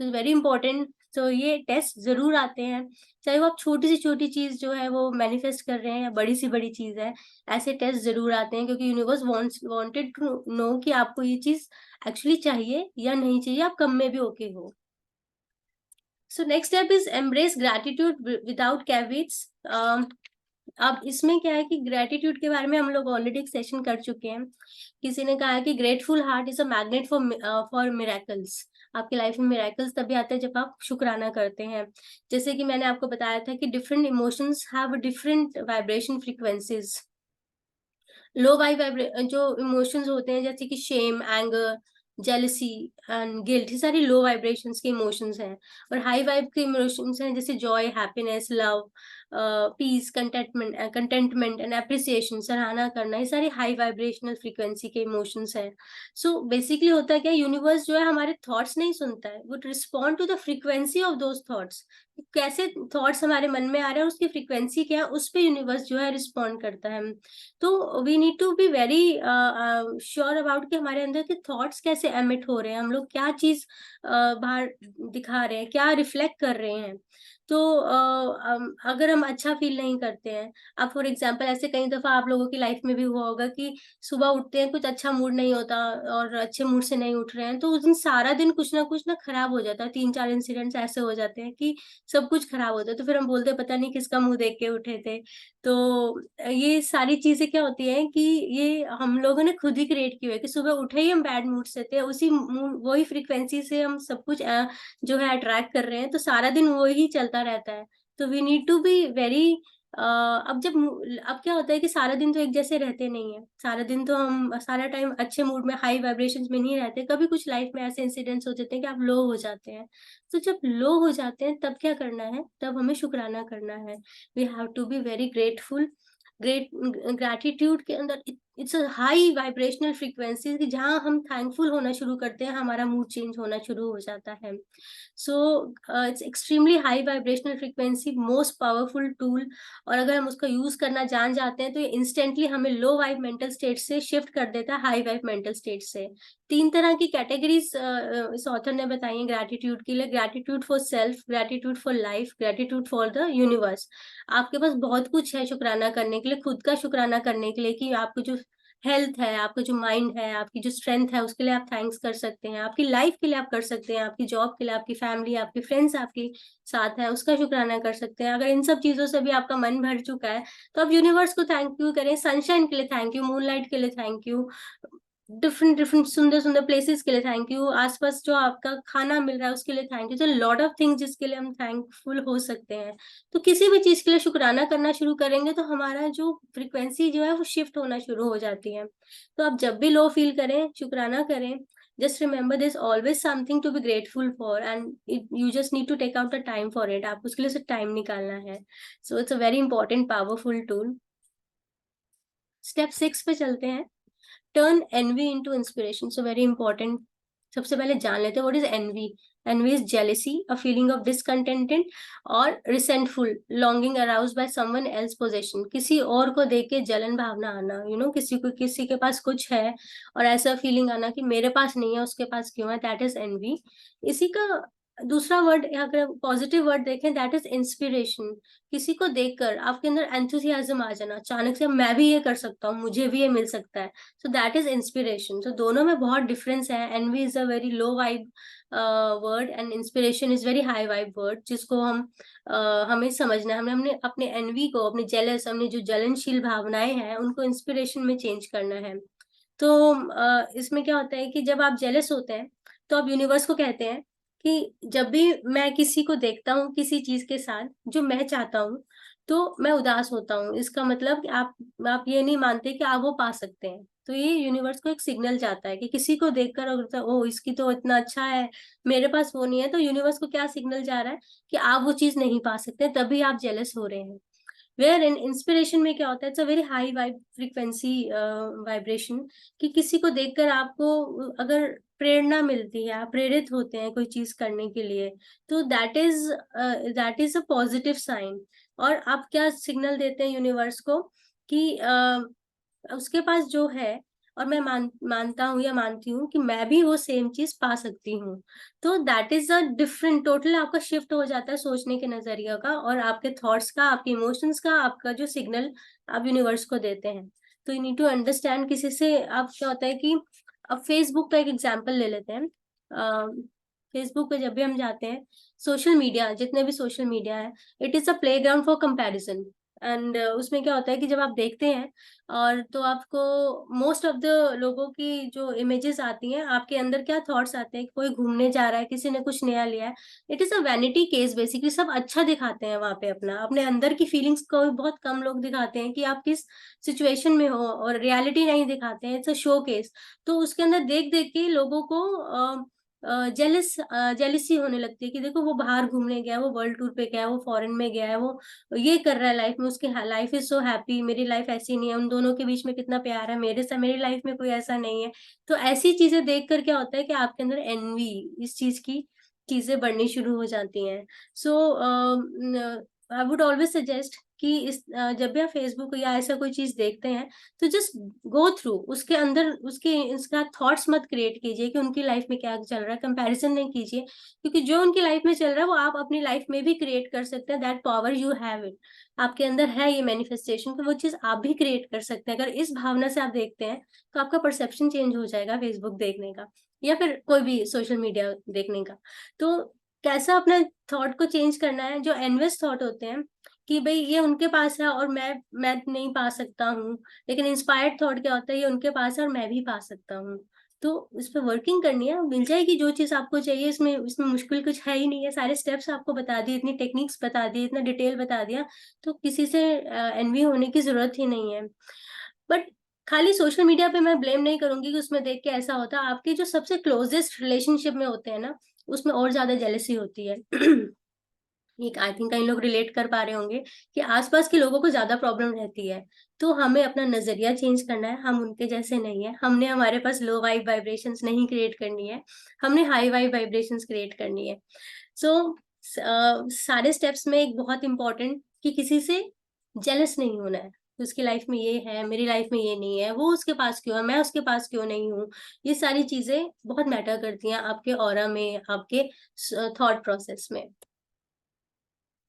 सो वेरी इंपॉर्टेंट। तो ये टेस्ट जरूर आते हैं, चाहे वो आप छोटी से छोटी चीज जो है वो मैनिफेस्ट कर रहे हैं या बड़ी सी बड़ी चीज है, ऐसे टेस्ट जरूर आते हैं, क्योंकि यूनिवर्स वांटेड टू नो कि आपको ये चीज एक्चुअली चाहिए या नहीं चाहिए, आप कम में भी ओके हो। So next step is embrace gratitude without caveats. अब इसमें क्या है कि ग्रेटिट्यूड के बारे में हम लोग ऑलरेडी एक सेशन कर चुके हैं। किसी ने कहा है कि grateful heart is a magnet for miracles. आपकी लाइफ में मिरेकल्स तभी आते हैं जब आप शुक्राना करते हैं। जैसे कि मैंने आपको बताया था कि different emotions have different vibration frequencies. Low vibe जो इमोशंस होते हैं जैसे कि shame, anger, jealousy and guilt, ये सारी लो वाइब्रेशंस के इमोशंस हैं। और हाई वाइब के इमोशंस हैं जैसे joy, happiness, love, peace, contentment and appreciation, सराहना करना, ये सारी हाई वाइब्रेशनल फ्रीक्वेंसी के इमोशंस हैं। सो बेसिकली होता है क्या, यूनिवर्स जो है हमारे थॉट्स नहीं सुनता है, वो respond to the frequency of those thoughts. कैसे थॉट्स हमारे मन में आ रहे हैं, उसकी फ्रीक्वेंसी क्या है, उस पे यूनिवर्स जो है रिस्पॉन्ड करता है। तो we need to be very sure about कि हमारे अंदर के थॉट्स कैसे एमिट हो रहे हैं, हम लोग क्या चीज बाहर दिखा रहे हैं, क्या रिफ्लेक्ट कर रहे हैं। तो अगर हम अच्छा फील नहीं करते हैं, अब फॉर एग्जांपल ऐसे कई दफा आप लोगों की लाइफ में भी हुआ होगा कि सुबह उठते हैं, कुछ अच्छा मूड नहीं होता और अच्छे मूड से नहीं उठ रहे हैं, तो उस दिन सारा दिन कुछ ना खराब हो जाता है। 3-4 इंसिडेंट्स ऐसे हो जाते हैं कि सब कुछ खराब होता है, तो फिर हम बोलते हैं पता नहीं किसका मुंह देख के उठे थे। तो ये सारी चीजें क्या होती हैं कि ये हम लोगों ने खुद ही क्रिएट की हुई है कि सुबह उठे ही हम बैड मूड से थे, उसी वही फ्रीक्वेंसी से हम सब कुछ जो है अट्रैक्ट कर रहे हैं, तो सारा दिन वही चलता रहता है। तो we need to be very अब क्या होता है कि सारा दिन तो एक जैसे रहते नहीं है, सारा दिन तो हम सारा टाइम अच्छे मूड में, हाई वाइब्रेशंस में नहीं रहते, कभी कुछ लाइफ में ऐसे इंसिडेंट्स हो जाते हैं कि आप लो हो जाते हैं। तो जब लो हो जाते हैं तब क्या करना है, तब हमें शुक्राना करना है। We have to be very grateful. Gratitude के अंदर it's a high vibrational frequency कि जहाँ हम थैंकफुल होना शुरू करते हैं, हमारा मूड चेंज होना शुरू हो जाता है। So it's extremely high vibrational frequency, most powerful tool. और अगर हम उसका यूज करना जान जाते हैं तो ये इंस्टेंटली हमें लो वाइब मेंटल स्टेट से शिफ्ट कर देता है हाई वाइब मेंटल स्टेट से। 3 तरह की कैटेगरीज इस ऑथर ने बताई है ग्रैटिट्यूड के लिए: gratitude for self, gratitude for life, gratitude for the universe. आपके पास बहुत कुछ है शुक्राना करने के लिए, खुद का शुक्राना करने के लिए कि आपको जो हेल्थ है, आपका जो माइंड है, आपकी जो स्ट्रेंथ है, उसके लिए आप थैंक्स कर सकते हैं। आपकी लाइफ के लिए आप कर सकते हैं, आपकी जॉब के लिए, आपकी फैमिली, आपके फ्रेंड्स आपके साथ है, उसका शुक्राना कर सकते हैं। अगर इन सब चीजों से भी आपका मन भर चुका है तो आप यूनिवर्स को थैंक यू करें। सनशाइन के लिए थैंक यू, मूनलाइट के लिए थैंक यू, डिफरेंट डिफरेंट सुंदर सुंदर प्लेसेस के लिए थैंक यू, आसपास जो आपका खाना मिल रहा है उसके लिए थैंक यू। तो लॉट ऑफ थिंग्स जिसके लिए हम थैंकफुल हो सकते हैं। तो किसी भी चीज के लिए शुक्राना करना शुरू करेंगे तो हमारा जो फ्रिक्वेंसी जो है वो शिफ्ट होना शुरू हो जाती है। तो आप जब भी लो फील करें, शुक्राना करें। Just remember this, always something to be grateful for and you just need to take out the time for it. आप उसके लिए सिर्फ टाइम निकालना है। So it's a very important powerful tool. Step 6 पे चलते हैं। Turn envy into inspiration. So very important. सबसे पहले जान लेते हैं what is envy. Envy is jealousy, a feeling of discontented और resentful longing arouse by someone else possession. किसी और को देख के जलन भावना आना, किसी को, किसी के पास कुछ है और ऐसा फीलिंग आना कि मेरे पास नहीं है, उसके पास क्यों है, दैट इज एनवी। इसी का दूसरा वर्ड, अगर पॉजिटिव वर्ड देखें, दैट इज इंस्पिरेशन। किसी को देखकर आपके अंदर एंथुसियाज्म आ जाना, अचानक से मैं भी ये कर सकता हूँ, मुझे भी ये मिल सकता है। So that is inspiration. तो दोनों में बहुत डिफरेंस है। Envy is a very low vibe word and inspiration is very high vibe word, जिसको हमें समझना है। हमें हमने अपने एनवी को, अपने जेलस, अपनी जो जलनशील भावनाएं हैं, उनको इंस्पिरेशन में चेंज करना है। तो इसमें क्या होता है कि जब आप जेलस होते हैं तो आप यूनिवर्स को कहते हैं कि जब भी मैं किसी को देखता हूँ किसी चीज के साथ जो मैं चाहता हूँ, तो मैं उदास होता हूँ। इसका मतलब कि आप ये नहीं मानते कि आप वो पा सकते हैं। तो ये यूनिवर्स को एक सिग्नल जाता है कि किसी को देखकर अगर ओ इसकी तो इतना अच्छा है, मेरे पास वो नहीं है, तो यूनिवर्स को क्या सिग्नल जा रहा है कि आप वो चीज नहीं पा सकते, तभी आप जेलस हो रहे हैं। वेयर इन इंस्पिरेशन में क्या होता है, it's a very high vibe frequency vibration, कि किसी को देखकर आपको अगर प्रेरणा मिलती है, आप प्रेरित होते हैं कोई चीज करने के लिए, तो that is a positive sign. और आप क्या सिग्नल देते हैं यूनिवर्स को कि उसके पास जो है, और मैं मानता हूँ या मानती हूँ कि मैं भी वो सेम चीज पा सकती हूँ। तो that is a different, total आपका शिफ्ट हो जाता है सोचने के नजरिया का, और आपके थॉट्स का, आपके इमोशंस का, आपका जो सिग्नल आप यूनिवर्स को देते हैं। तो यू नीड टू अंडरस्टैंड। किसी से आप क्या होता है कि अब फेसबुक का एक एग्जाम्पल ले लेते हैं। फेसबुक पे जब भी हम जाते हैं, सोशल मीडिया, जितने भी सोशल मीडिया है, it is a play ground for comparison. And उसमें क्या होता है कि जब आप देखते हैं और तो आपको मोस्ट ऑफ द लोगों की जो इमेजेस आती हैं, आपके अंदर क्या थॉट्स आते हैं, कोई घूमने जा रहा है, किसी ने कुछ नया लिया है, it is a vanity case basically. सब अच्छा दिखाते हैं वहां पे, अपना अपने अंदर की फीलिंग्स को बहुत कम लोग दिखाते हैं कि आप किस सिचुएशन में हो, और रियलिटी नहीं दिखाते हैं, इट्स अ शो केस। तो उसके अंदर देख देख के लोगों को जेलिसी होने लगती है कि देखो वो बाहर घूमने गया, वो वर्ल्ड टूर पे गया है, वो फॉरेन में गया है, वो ये कर रहा है लाइफ में, उसकी लाइफ इज सो हैप्पी, मेरी लाइफ ऐसी नहीं है, उन दोनों के बीच में कितना प्यार है, मेरे से मेरी लाइफ में कोई ऐसा नहीं है। तो ऐसी चीजें देखकर क्या होता है कि आपके अंदर एनवी, इस चीज की चीजें बढ़नी शुरू हो जाती हैं। So I would always suggest कि जब भी आप फेसबुक या ऐसा कोई चीज देखते हैं, तो जस्ट गो थ्रू उसके अंदर, उसका थॉट्स मत क्रिएट कीजिए कि उनकी लाइफ में क्या चल रहा है, कंपैरिजन नहीं कीजिए, क्योंकि जो उनकी लाइफ में चल रहा है वो आप अपनी लाइफ में भी क्रिएट कर सकते हैं। That power you have it, आपके अंदर है ये मैनिफेस्टेशन, कि वो चीज आप भी क्रिएट कर सकते हैं। अगर इस भावना से आप देखते हैं तो आपका परसेप्शन चेंज हो जाएगा फेसबुक देखने का या फिर कोई भी सोशल मीडिया देखने का। तो कैसा अपना थॉट को चेंज करना है, जो एनवेस थॉट होते हैं कि भाई ये उनके पास है और मैं नहीं पा सकता हूँ, लेकिन इंस्पायर्ड थॉट क्या होता है, ये उनके पास है और मैं भी पा सकता हूँ। तो इस पे वर्किंग करनी है, मिल जाएगी जो चीज आपको चाहिए। इसमें मुश्किल कुछ है ही नहीं है, सारे स्टेप्स आपको बता दिए, इतनी टेक्निक्स बता दी, इतना डिटेल बता दिया, तो किसी से एनवी होने की जरूरत ही नहीं है। बट खाली सोशल मीडिया पे मैं ब्लेम नहीं करूंगी कि उसमें देख के ऐसा होता, आपके जो सबसे क्लोजेस्ट रिलेशनशिप में होते हैं ना, उसमें और ज्यादा जेलसी होती है। ये आई थिंक कई लोग रिलेट कर पा रहे होंगे कि आसपास के लोगों को ज्यादा प्रॉब्लम रहती है। तो हमें अपना नजरिया चेंज करना है, हम उनके जैसे नहीं है, हमने हमारे पास लो वाइब वाइब्रेशंस नहीं क्रिएट करनी है, हमने हाई वाइब वाइब्रेशंस क्रिएट करनी है। सो सारे स्टेप्स में एक बहुत इंपॉर्टेंट कि किसी से जेलस नहीं होना है, उसकी लाइफ में ये है, मेरी लाइफ में ये नहीं है, वो उसके पास क्यों है, मैं उसके पास क्यों नहीं हूँ। ये सारी चीजें बहुत मैटर करती हैं आपके ऑरा में, आपके थॉट प्रोसेस में।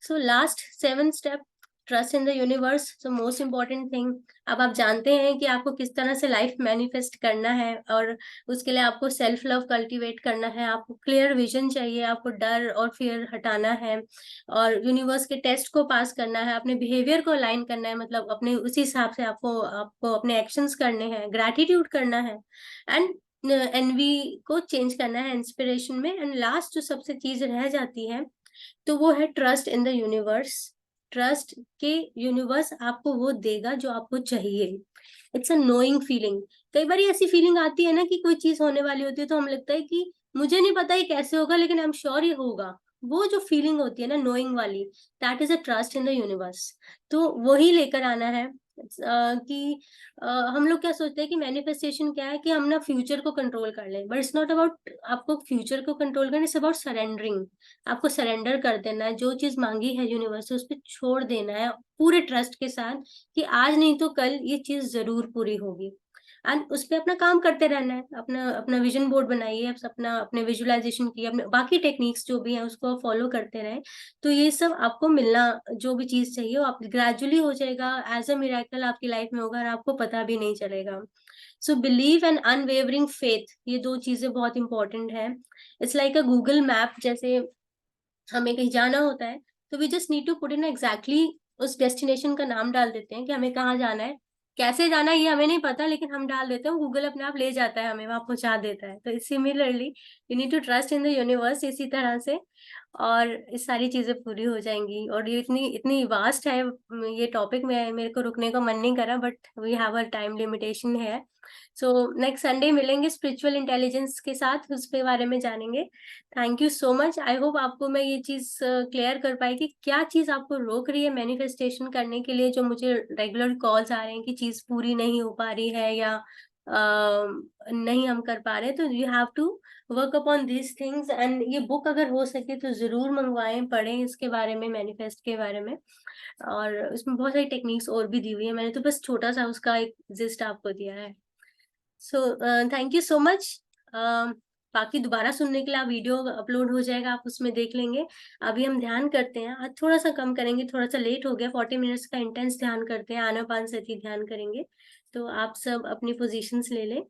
So last 7 step, trust in the universe, so most important thing. अब आप जानते हैं कि आपको किस तरह से लाइफ मैनिफेस्ट करना है, और उसके लिए आपको सेल्फ लव कल्टीवेट करना है, आपको क्लियर विजन चाहिए, आपको डर और फियर हटाना है, और यूनिवर्स के टेस्ट को पास करना है, अपने बिहेवियर को अलाइन करना है, मतलब अपने उसी हिसाब से आपको आपको अपने एक्शंस करने हैं, ग्रैटिट्यूड करना है, एंड एनवी को चेंज करना है इंस्पिरेशन में। एंड लास्ट जो सबसे चीज रह जाती है, तो वो है trust in the universe. Trust के यूनिवर्स आपको वो देगा जो आपको चाहिए। It's a knowing feeling. कई बार ऐसी फीलिंग आती है ना कि कोई चीज होने वाली होती है, तो हम लगता है कि मुझे नहीं पता ये कैसे होगा, लेकिन आई एम श्योर ये होगा। वो जो फीलिंग होती है ना नोइंग वाली, that is a trust in the universe. तो वही लेकर आना है। कि हम लोग क्या सोचते हैं कि मैनिफेस्टेशन क्या है, कि हम ना फ्यूचर को कंट्रोल कर लें, बट इट्स नॉट अबाउट आपको फ्यूचर को कंट्रोल करना, इट्स अबाउट सरेंडरिंग। आपको सरेंडर कर देना है, जो चीज मांगी है यूनिवर्स से उस पर छोड़ देना है पूरे ट्रस्ट के साथ, कि आज नहीं तो कल ये चीज जरूर पूरी होगी। एंड उस पर अपना काम करते रहना है, अपना अपना विजन बोर्ड बनाइए, अपना अपने विजुअलाइजेशन की, अपने बाकी टेक्निक्स जो भी है उसको फॉलो करते रहे। तो ये सब आपको मिलना, जो भी चीज चाहिए वो आप ग्रेजुअली हो जाएगा, एज अ मिरेकल आपकी लाइफ में होगा, और आपको पता भी नहीं चलेगा। So believe and unwavering faith, ये 2 चीजें बहुत इंपॉर्टेंट है। It's like a Google map. जैसे हमें कहीं जाना होता है, तो we just need to put in exactly उस डेस्टिनेशन का नाम डाल देते हैं कि हमें कहाँ जाना है, कैसे जाना है ये हमें नहीं पता, लेकिन हम डाल देते हैं, गूगल अपने आप ले जाता है, हमें वहां पहुंचा देता है। तो similarly you need to trust in the universe इसी तरह से, और इस सारी चीजें पूरी हो जाएंगी। और ये इतनी इतनी वास्ट है ये टॉपिक में, मेरे को रुकने का मन नहीं करा, but we have a time limitation है। सो नेक्स्ट संडे मिलेंगे स्पिरिचुअल इंटेलिजेंस के साथ, उसके बारे में जानेंगे। Thank you so much. I hope आपको मैं ये चीज क्लियर कर पाई कि क्या चीज आपको रोक रही है मैनिफेस्टेशन करने के लिए, जो मुझे रेगुलर कॉल्स आ रहे हैं कि चीज पूरी नहीं हो पा रही है, या नहीं हम कर पा रहे। तो you have to work upon these things. And ये बुक अगर हो सके तो जरूर मंगवाएं, पढ़ें इसके बारे में, मैनिफेस्ट के बारे में। और उसमें बहुत सारी टेक्निक्स और भी दी हुई है, मैंने तो बस छोटा सा उसका एक जिस्ट आपको दिया है। So thank you so much. बाकी दोबारा सुनने के लिए आप वीडियो अपलोड हो जाएगा, आप उसमें देख लेंगे। अभी हम ध्यान करते हैं, आज थोड़ा सा कम करेंगे, थोड़ा सा लेट हो गया, 40 मिनट्स का इंटेंस ध्यान करते हैं, आनापानसती ध्यान करेंगे। तो आप सब अपनी पोजीशंस ले लें।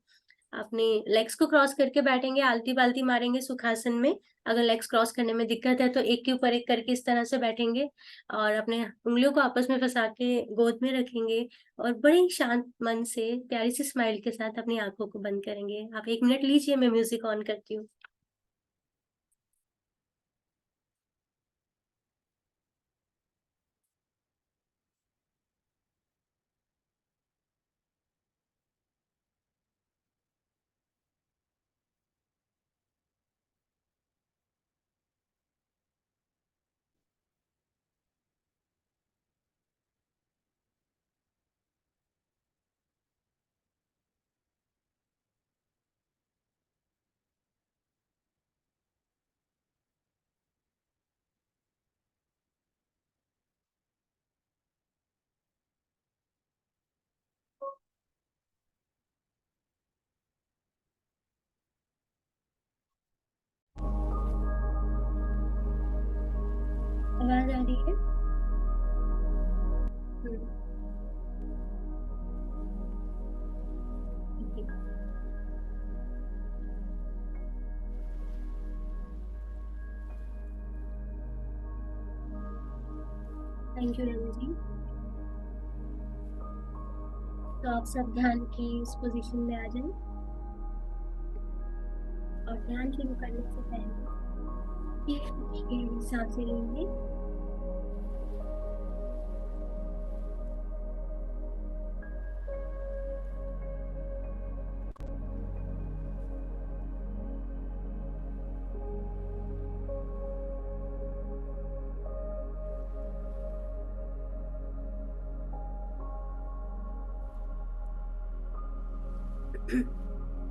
अपने लेग्स को क्रॉस करके बैठेंगे, आलती-पालती मारेंगे सुखासन में। अगर लेग्स क्रॉस करने में दिक्कत है तो एक के ऊपर एक करके इस तरह से बैठेंगे और अपने उँगलियों को आपस में फँसा के गोद में रखेंगे और बड़े ही शांत मन से प्यारी सी स्माइल के साथ अपनी आँखों को बंद करेंगे। आप 1 मिनट लीजिए, मैं म्यूज़िक ऑन करती हूँ। आवाज़ आ रही है? हुँ, जी। Thank you Ravi ji. तो आप सब ध्यान की इस पोज़ीशन में आ जाएँ और ध्यान शुरू करने से पहले एक गहरी साँसें लेंगे।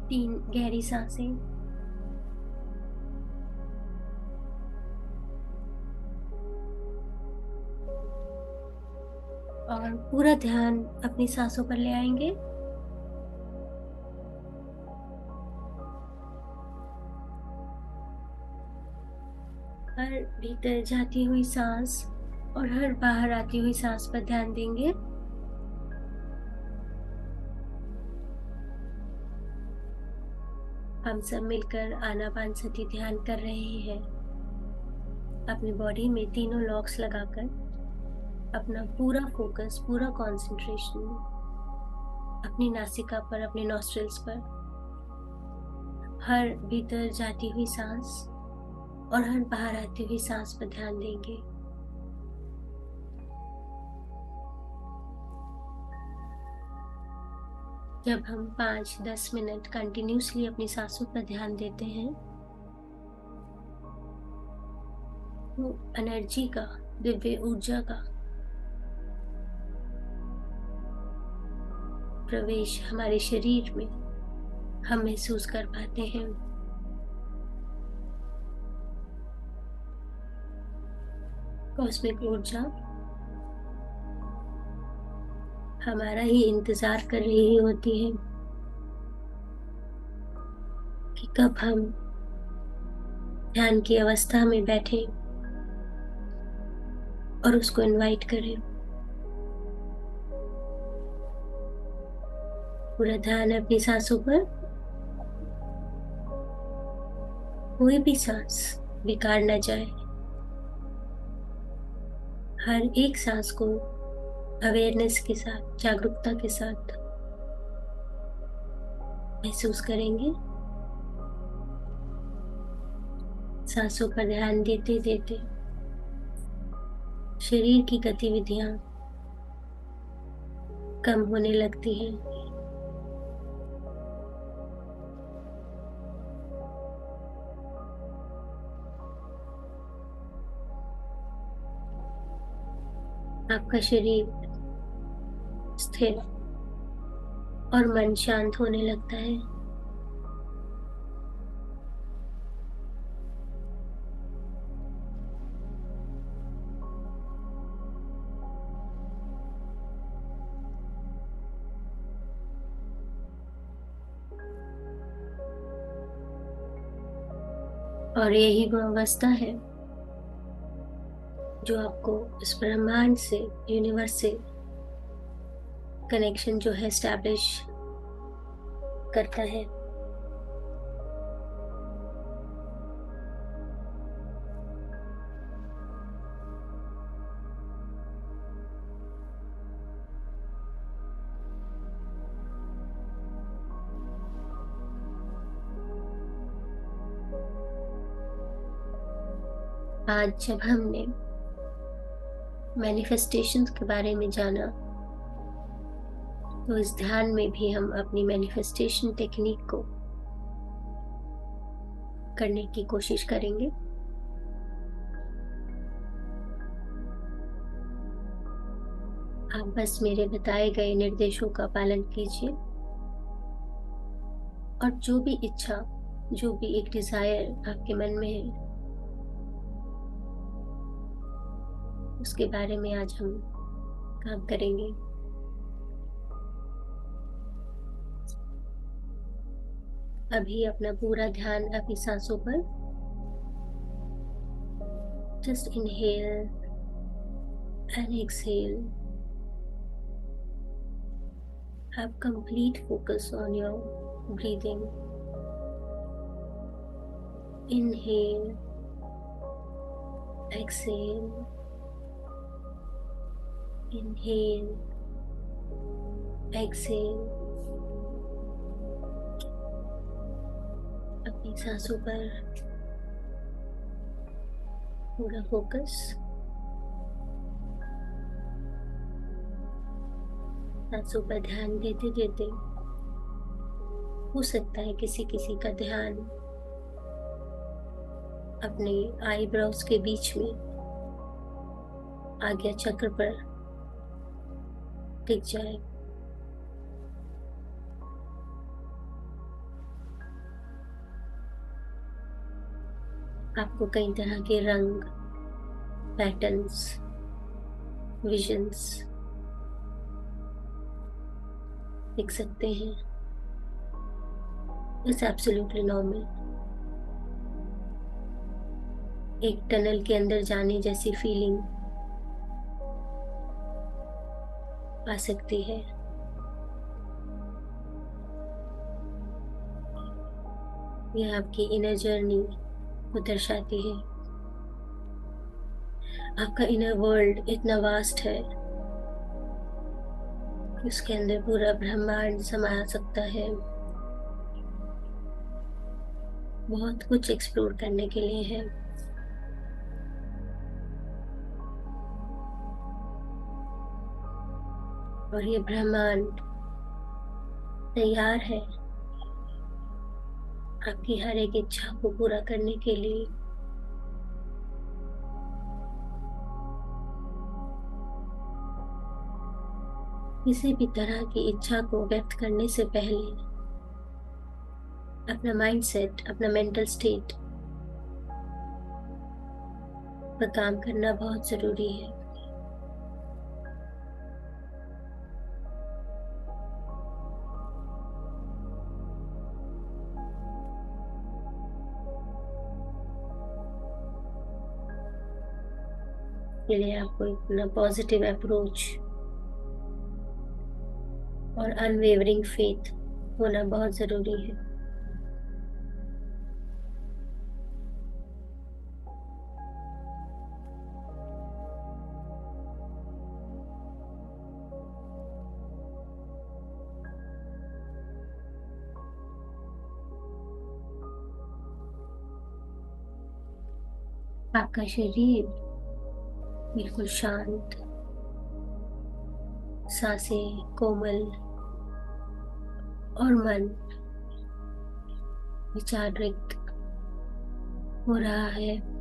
3 गहरी साँसें और पूरा ध्यान अपनी साँसों पर ले आएँगे। हर भीतर जाती हुई साँस और हर बाहर आती हुई साँस पर ध्यान देंगे। हम सब मिलकर आनापानसती ध्यान कर रहे हैं। अपनी बॉडी में तीनों लॉक्स लगाकर अपना पूरा फोकस, पूरा कंसंट्रेशन अपनी नासिका पर, अपने नॉस्ट्रिल्स पर, हर भीतर जाती हुई सांस और हर बाहर आती हुई सांस पर ध्यान देंगे। जब हम 5-10 मिनट कंटिन्यूसली अपनी सांसों पर ध्यान देते हैं, वो एनर्जी का, दिव्य ऊर्जा का प्रवेश हमारे शरीर में हम महसूस कर पाते हैं। कॉस्मिक ऊर्जा हमारा ही इंतजार कर रही होती है कि कब हम ध्यान की अवस्था में बैठे और उसको इनवाइट करें। पूरा ध्यान अपनी सांसों पर, कोई भी सांस बेकार न जाए। हर एक सांस को अवेयरनेस के साथ, जागरूकता के साथ महसूस करेंगे। सांसों पर ध्यान देते देते शरीर की गतिविधियां कम होने लगती हैं। आपका शरीर स्थिर और मन शांत होने लगता है। और यही वो अवस्था है जो आपको इस ब्रह्मांड से, यूनिवर्स से कनेक्शन जो है एस्टैब्लिश करता है। आज जब हमने मैनिफेस्टेशंस के बारे में जाना, तो इस ध्यान में भी हम अपनी मैनिफेस्टेशन टेक्निक को करने की कोशिश करेंगे। आप बस मेरे बताए गए निर्देशों का पालन कीजिए और जो भी इच्छा, जो भी एक डिजायर आपके मन में है, उसके बारे में आज हम काम करेंगे। अभी अपना पूरा ध्यान अपनी सांसों पर, just inhale and exhale. Have complete focus on your breathing. Inhale, exhale, inhale, exhale. अपनी सांसों पर पूरा फोकस। सांसों पर ध्यान देते देते हो सकता है किसी किसी का ध्यान अपने आईब्रोज के बीच में आज्ञा चक्र पर टिक जाए। आपको कई तरह के रंग, पैटर्न्स, विजन्स दिख सकते हैं। It's absolutely normal. एक टनल के अंदर जाने जैसी फीलिंग आ सकती है। यह आपकी इनर जर्नी को दर्शाती है। आपका इनर वर्ल्ड इतना वास्ट है कि उसके अंदर पूरा ब्रह्मांड समा सकता है। बहुत कुछ एक्सप्लोर करने के लिए है। और ये ब्रह्मांड तैयार है आपकी हर एक इच्छा को पूरा करने के लिए। किसी भी तरह की इच्छा को व्यक्त करने से पहले अपना माइंडसेट, अपना मेंटल स्टेट पर काम करना बहुत जरूरी है। के लिए आपको इतना पॉजिटिव अप्रोच और अनवेवरिंग फेथ होना बहुत जरूरी है। आपका शरीर बिल्कुल शांत, सांसें कोमल और मन विचार रिक्त हो रहा है।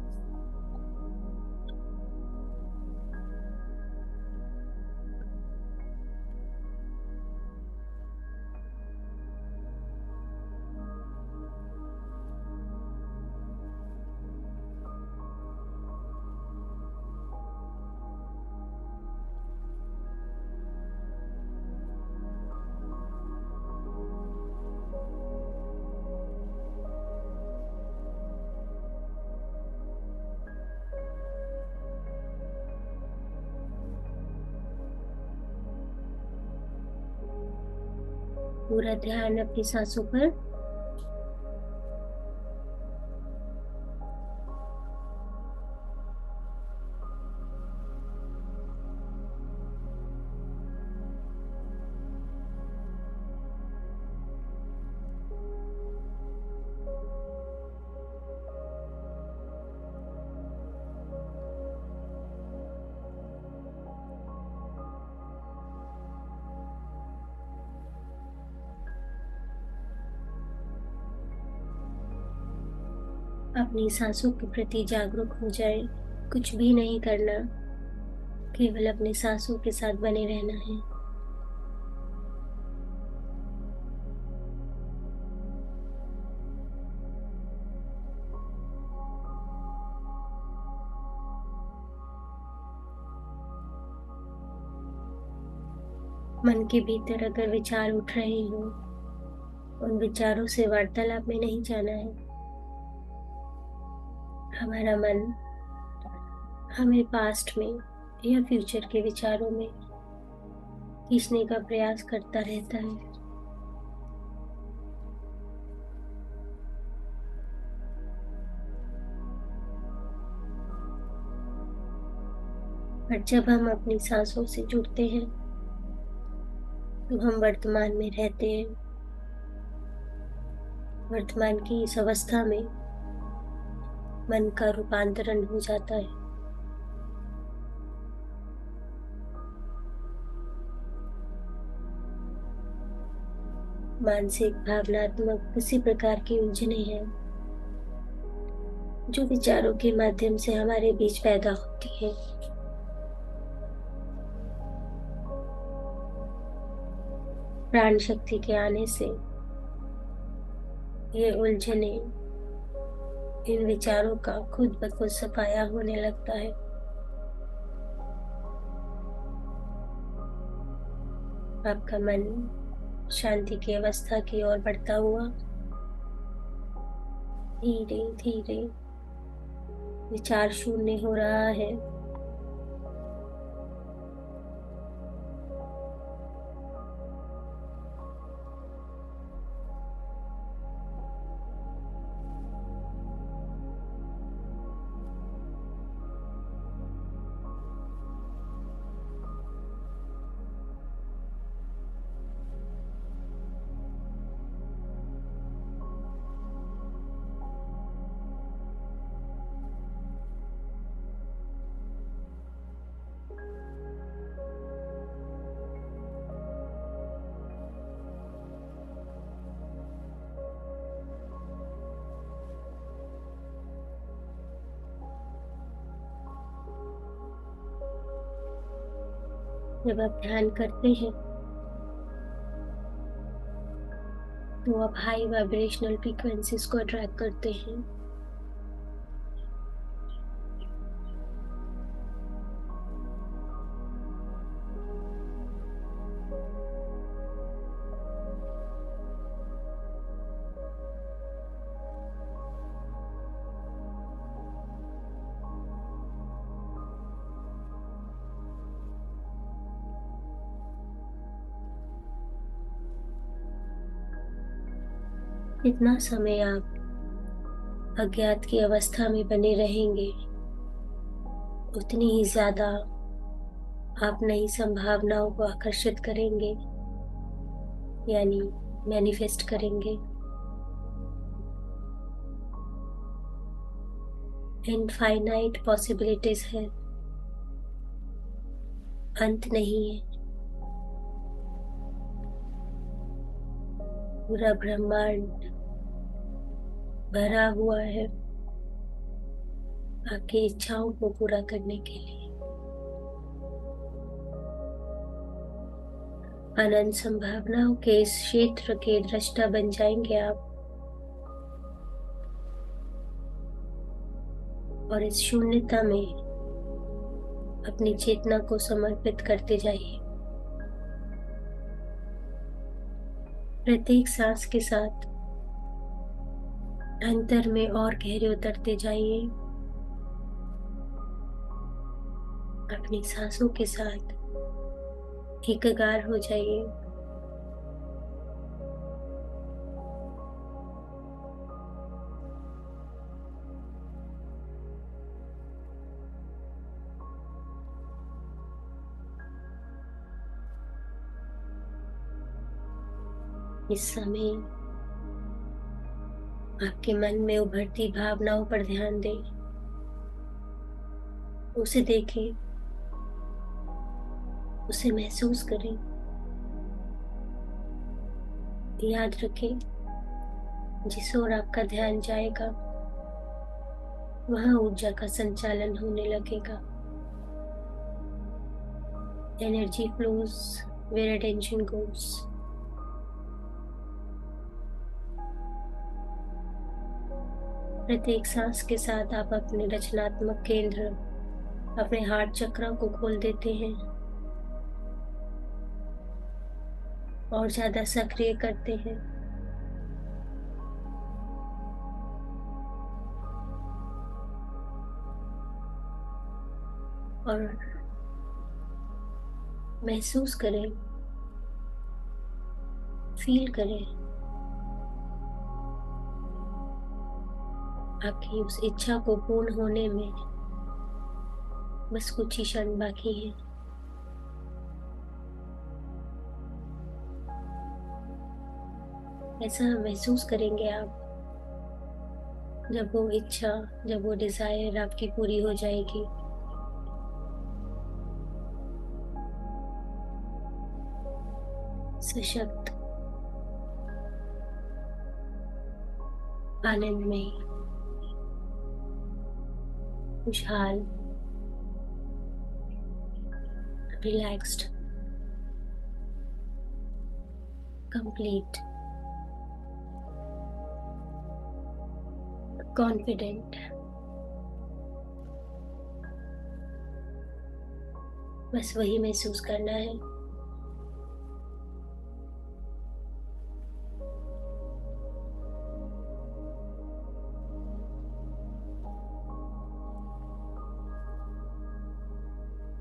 पूरा ध्यान अपनी सांसों पर। अपनी सांसों के प्रति जागरूक हो जाए। कुछ भी नहीं करना, केवल अपने सांसों के साथ बने रहना है। मन के भीतर अगर विचार उठ रहे हो, उन विचारों से वार्तालाप में नहीं जाना है। हमारा मन हमें पास्ट में या फ्यूचर के विचारों में खींचने का प्रयास करता रहता है। पर जब हम अपनी सांसों से जुड़ते हैं तो हम वर्तमान में रहते हैं। वर्तमान की इस अवस्था में मन का रूपांतरण हो जाता है। मानसिक, भावनात्मक किसी प्रकार की उलझने हैं जो विचारों के माध्यम से हमारे बीच पैदा होती है। प्राण शक्ति के आने से ये उलझने, इन विचारों का खुद ब खुद सफाया होने लगता है। आपका मन शांति की अवस्था की ओर बढ़ता हुआ धीरे धीरे विचार शून्य हो रहा है। जब आप ध्यान करते हैं तो आप हाई वाइब्रेशनल फ्रीक्वेंसीज को अट्रैक्ट करते हैं। जितना समय आप अज्ञात की अवस्था में बने रहेंगे, उतनी ही ज्यादा आप नई संभावनाओं को आकर्षित करेंगे, यानी मैनिफेस्ट करेंगे। इनफाइनाइट पॉसिबिलिटीज है, अंत नहीं है। पूरा ब्रह्मांड भरा हुआ है आपकी इच्छाओं को पूरा करने के लिए। अनंत संभावनाओं के इस क्षेत्र के दृष्टा बन जाएंगे आप, और इस शून्यता में अपनी चेतना को समर्पित करते जाइए। प्रत्येक सांस के साथ अंतर में और गहरे उतरते जाइए। अपनी सांसों के साथ एकाकार हो जाइए। इस समय आपके मन में उभरती भावनाओं पर ध्यान दें, उसे देखें, उसे महसूस करें। याद रखें, जिस ओर आपका ध्यान जाएगा वहाँ ऊर्जा का संचालन होने लगेगा। Energy flows where attention goes. प्रत्येक सांस के साथ आप अपने रचनात्मक केंद्र, अपने हार्ट चक्र को खोल देते हैं और ज्यादा सक्रिय करते हैं। और महसूस करें, फील करें आपकी उस इच्छा को पूर्ण होने में बस कुछ ही क्षण बाकी है। ऐसा महसूस करेंगे आप जब वो इच्छा, जब वो डिजायर आपकी पूरी हो जाएगी। सशक्त, आनंदमय, खुशहाल, रिलैक्स्ड, कंप्लीट, कॉन्फिडेंट। बस वही महसूस करना है।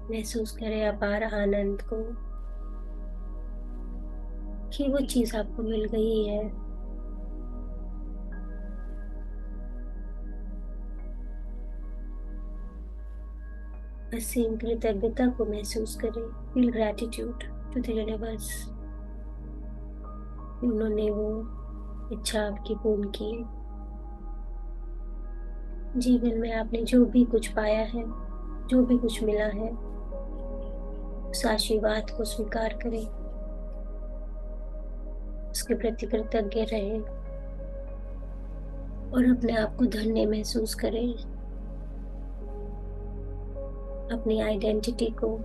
महसूस करें अपार आनंद को कि वो चीज आपको मिल गई है। असीम कृतज्ञता को महसूस करें। Feel gratitude to the universe. उन्होंने वो इच्छा आपकी पूर्ण की। जीवन में आपने जो भी कुछ पाया है, जो भी कुछ मिला है, उस आशीर्वाद को स्वीकार करें, उसके प्रति कृतज्ञ रहें और अपने आप को धन्य महसूस करें। अपनी आइडेंटिटी को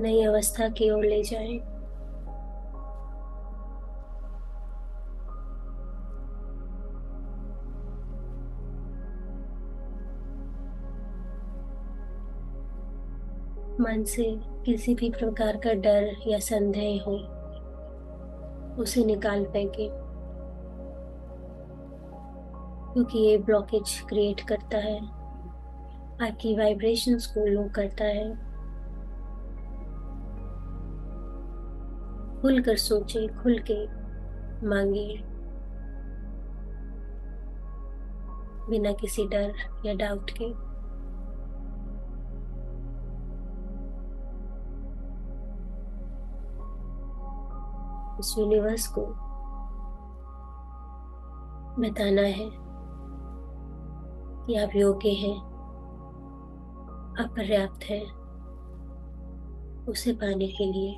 नई अवस्था की ओर ले जाएं। मन से किसी भी प्रकार का डर या संदेह हो, उसे निकाल फेंके, क्योंकि ये ब्लॉकेज क्रिएट करता है, आपकी वाइब्रेशंस को लो करता है। खुलकर सोचे, खुल के मांगे, बिना किसी डर या डाउट के। इस यूनिवर्स को बताना है कि आप योग्य हैं, आप पर्याप्त हैं उसे पाने के लिए।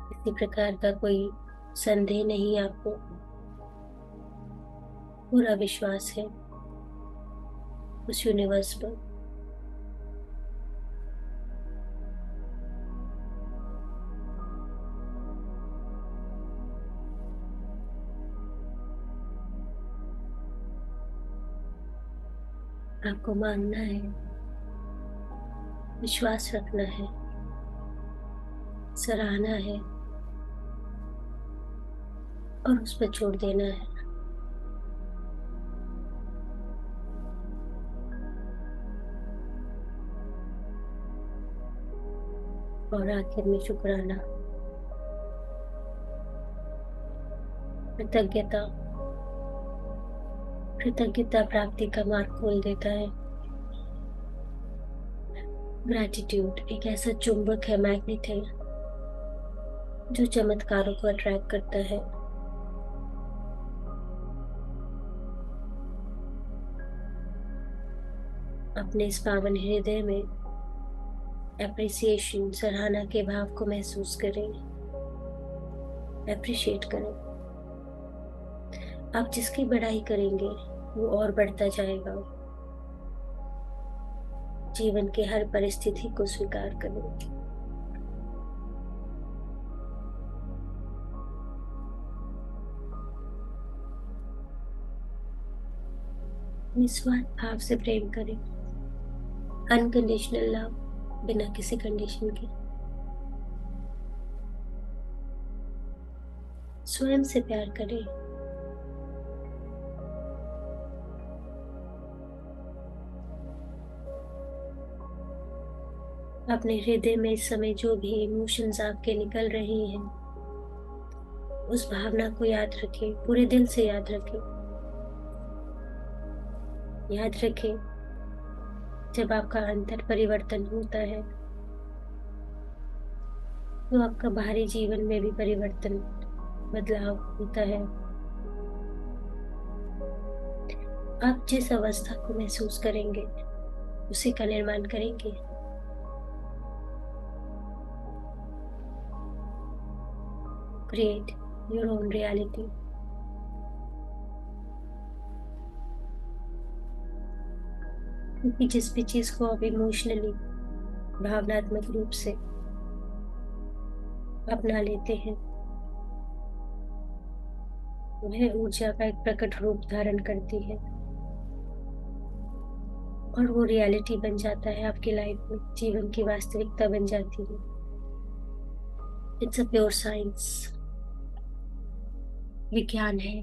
किसी प्रकार का कोई संदेह नहीं आपको, पूरा विश्वास है उस यूनिवर्स पर। आपको मानना है, विश्वास रखना है, सराहना है और उस पर छोड़ देना है। और आखिर में शुक्राना, कृतज्ञता। कृतज्ञता प्राप्ति का मार्ग खोल देता है। ग्रैटिट्यूड एक ऐसा चुंबक है, मैग्नेट है, जो चमत्कारों को अट्रैक्ट करता है। अपने इस पावन हृदय में एप्रिसिएशन, सराहना के भाव को महसूस करें, एप्रिशिएट करें। आप जिसकी बड़ाई करेंगे वो और बढ़ता जाएगा। जीवन की हर परिस्थिति को स्वीकार करें। निस्वार्थ भाव से प्रेम करें। अनकंडीशनल लव, बिना किसी कंडीशन के। स्वयं से प्यार करें। अपने हृदय में इस समय जो भी इमोशंस आपके निकल रहे हैं, उस भावना को याद रखें, पूरे दिल से याद रखें। याद रखें, जब आपका अंतर परिवर्तन होता है तो आपका बाहरी जीवन में भी परिवर्तन, बदलाव होता है। आप जिस अवस्था को महसूस करेंगे उसी का निर्माण करेंगे। Create your own reality. क्योंकि जिस भी चीज को आप इमोशनली, भावनात्मक रूप से अपना लेते हैं, वह ऊर्जा का एक प्रकट रूप धारण करती है और वो रियलिटी बन जाता है आपकी लाइफ में, जीवन की वास्तविकता बन जाती है। इट्स अ प्योर साइंस, विज्ञान है।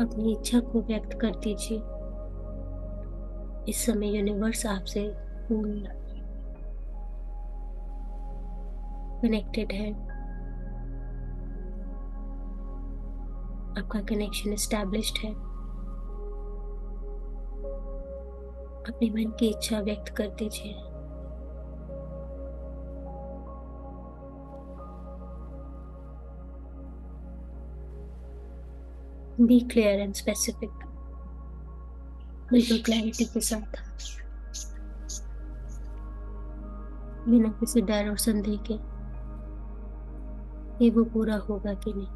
अपनी इच्छा को व्यक्त कर दीजिए। इस समय यूनिवर्स आपसे पूर्ण कनेक्टेड है। आपका कनेक्शन एस्टैब्लिश्ड है। अपने मन की इच्छा व्यक्त कर दीजिए। बी क्लियर एंड स्पेसिफिक, बिल्कुल क्लैरिटी के साथ, बिना किसी डर और संदेह के कि वो पूरा होगा कि नहीं।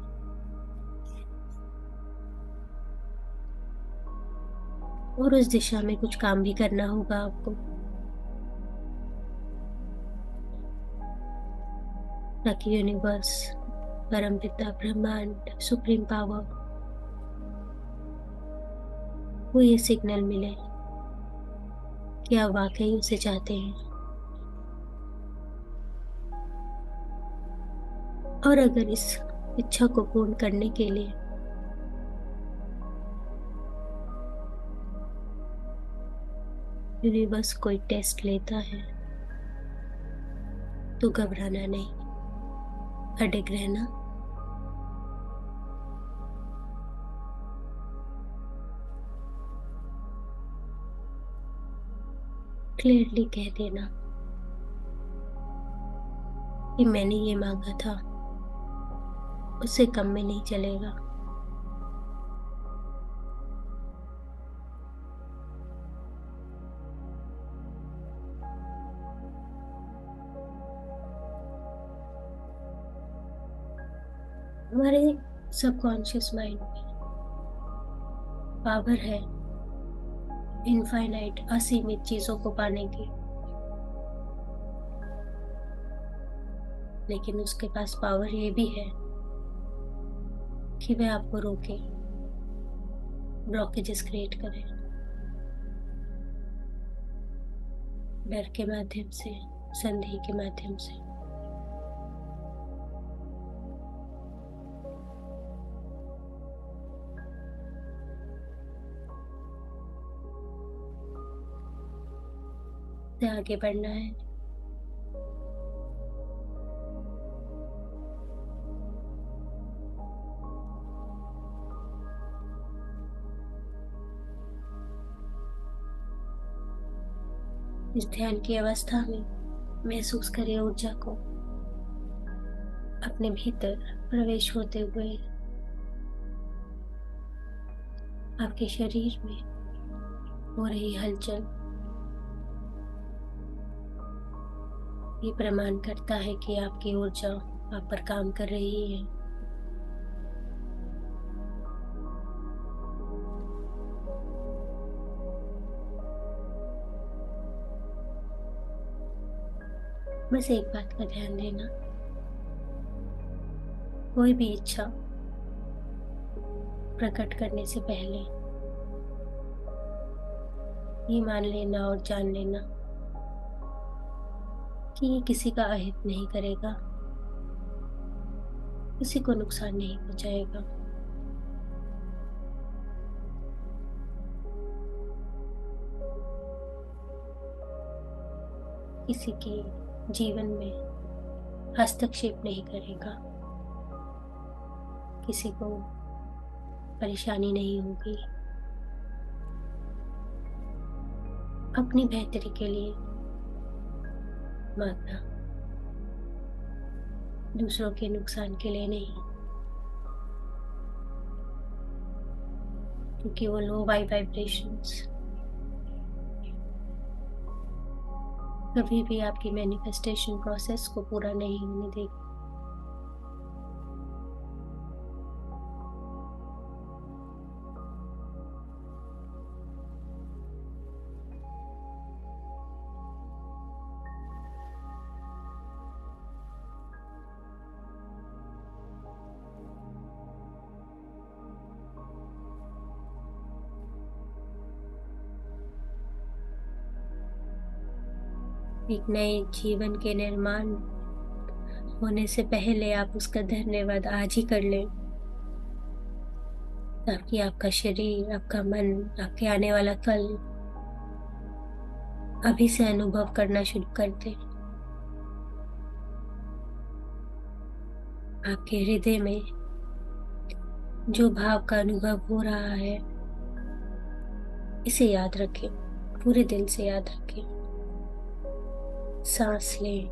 और उस दिशा में कुछ काम भी करना होगा आपको, ताकि यूनिवर्स, परमपिता, ब्रह्मांड, सुप्रीम पावर को ये सिग्नल मिले कि आप वाकई उसे चाहते हैं। और अगर इस इच्छा को पूर्ण करने के लिए यूनिवर्स कोई टेस्ट लेता है तो घबराना नहीं, अडिग रहना। क्लियरली कह देना कि मैंने ये मांगा था, उससे कम में नहीं चलेगा। हमारे सबकॉन्शियस माइंड में पावर है इनफाइनाइट, असीमित चीजों को पाने की, लेकिन उसके पास पावर ये भी है कि वह आपको रोके, ब्लॉकेजेस क्रिएट करे, डर के माध्यम से, संदेह के माध्यम से। से आगे बढ़ना है। इस ध्यान की अवस्था में महसूस करें ऊर्जा को अपने भीतर प्रवेश होते हुए आपके शरीर में हो रही हलचल। ये प्रमाण करता है कि आपकी ऊर्जा आप पर काम कर रही है। बस एक बात का ध्यान देना, कोई भी इच्छा प्रकट करने से पहले ये मान लेना और जान लेना कि ये किसी का अहित नहीं करेगा, किसी को नुकसान नहीं पहुंचाएगा। किसी के जीवन में हस्तक्षेप नहीं करेगा, किसी को परेशानी नहीं होगी। अपनी बेहतरी के लिए मांगना, दूसरों के नुकसान के लिए नहीं, क्योंकि वो लो वाइब्रेशंस कभी भी आपकी मैनिफेस्टेशन प्रोसेस को पूरा नहीं होने देगी। एक नए जीवन के निर्माण होने से पहले आप उसका धन्यवाद आज ही कर लें, ताकि आपका शरीर, आपका मन, आपके आने वाला कल अभी से अनुभव करना शुरू कर दे। आपके हृदय में जो भाव का अनुभव हो रहा है, इसे याद रखें, पूरे दिल से याद रखें। सांस लें,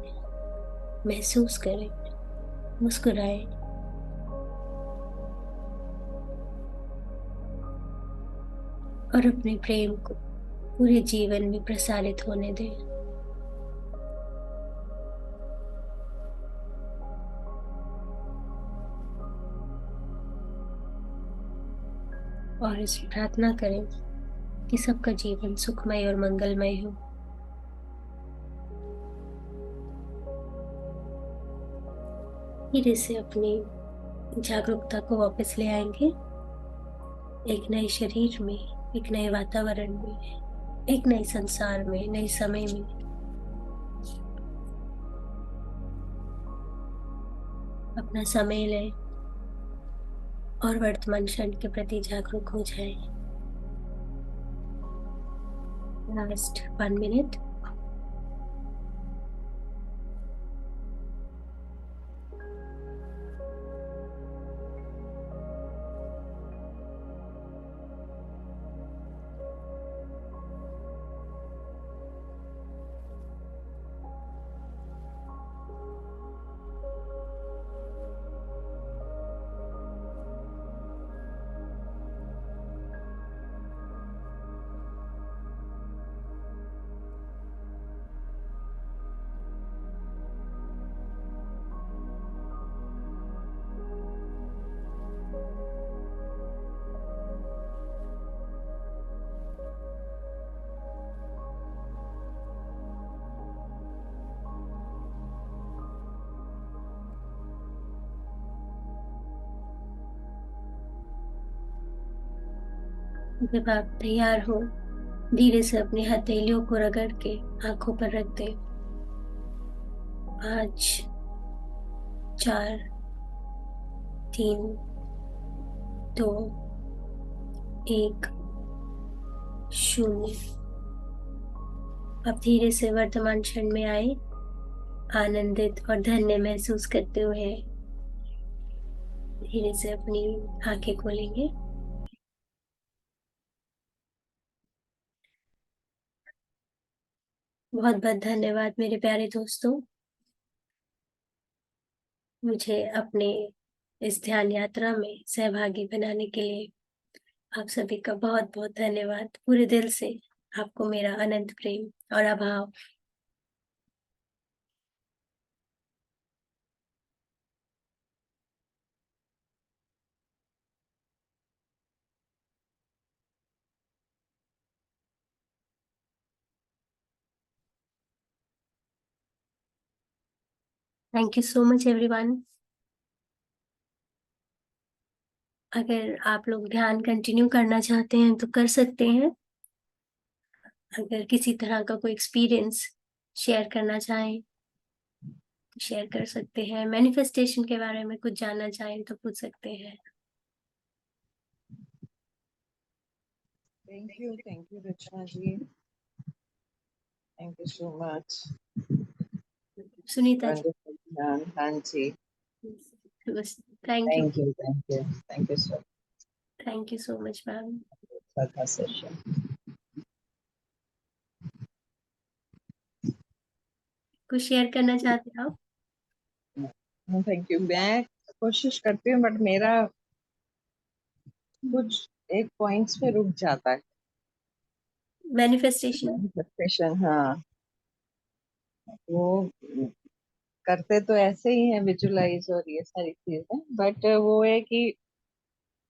महसूस करें, मुस्कुराएं और अपने प्रेम को पूरे जीवन में प्रसारित होने दें। और इस प्रार्थना करें कि सबका जीवन सुखमय और मंगलमय हो। धीरे से अपनी जागरूकता को वापस ले आएंगे, एक नए शरीर में, एक नए वातावरण में, एक नए संसार में, नए समय में। अपना समय लें और वर्तमान क्षण के प्रति जागरूक हो जाएं। Last 1 minute. जब आप तैयार हो, धीरे से अपनी हथेलियों को रगड़ के आंखों पर रख दें। आज 4, 3, 2, 1, 0। अब धीरे से वर्तमान क्षण में आए, आनंदित और धन्य महसूस करते हुए धीरे से अपनी आंखें खोलेंगे। बहुत बहुत धन्यवाद मेरे प्यारे दोस्तों, मुझे अपने इस ध्यान यात्रा में सहभागी बनाने के लिए। आप सभी का बहुत बहुत धन्यवाद, पूरे दिल से आपको मेरा अनंत प्रेम और आभार। Thank you so much everyone. अगर आप लोग ध्यान कंटिन्यू करना चाहते हैं तो कर सकते हैं। अगर किसी तरह का कोई एक्सपीरियंस शेयर करना चाहें तो शेयर कर सकते हैं। मैनिफेस्टेशन के बारे में कुछ जानना चाहें तो पूछ सकते हैं। Thank you, Rachna ji. Thank you so much. Sunita ji, Wonderful, हाँ जी. Thank you, Thank you so much. Thank you so much ma'am. अच्छा था सेशन. कुछ शेयर करना चाहते हैं आप? Thank you. मैं कोशिश करती हूँ बट मेरा कुछ एक पॉइंट्स पे रुक जाता है. मैनिफेस्टेशन। सेशन, हाँ, वो करते तो ऐसे ही है विजुलाइज और ये सारी चीजें, बट वो है कि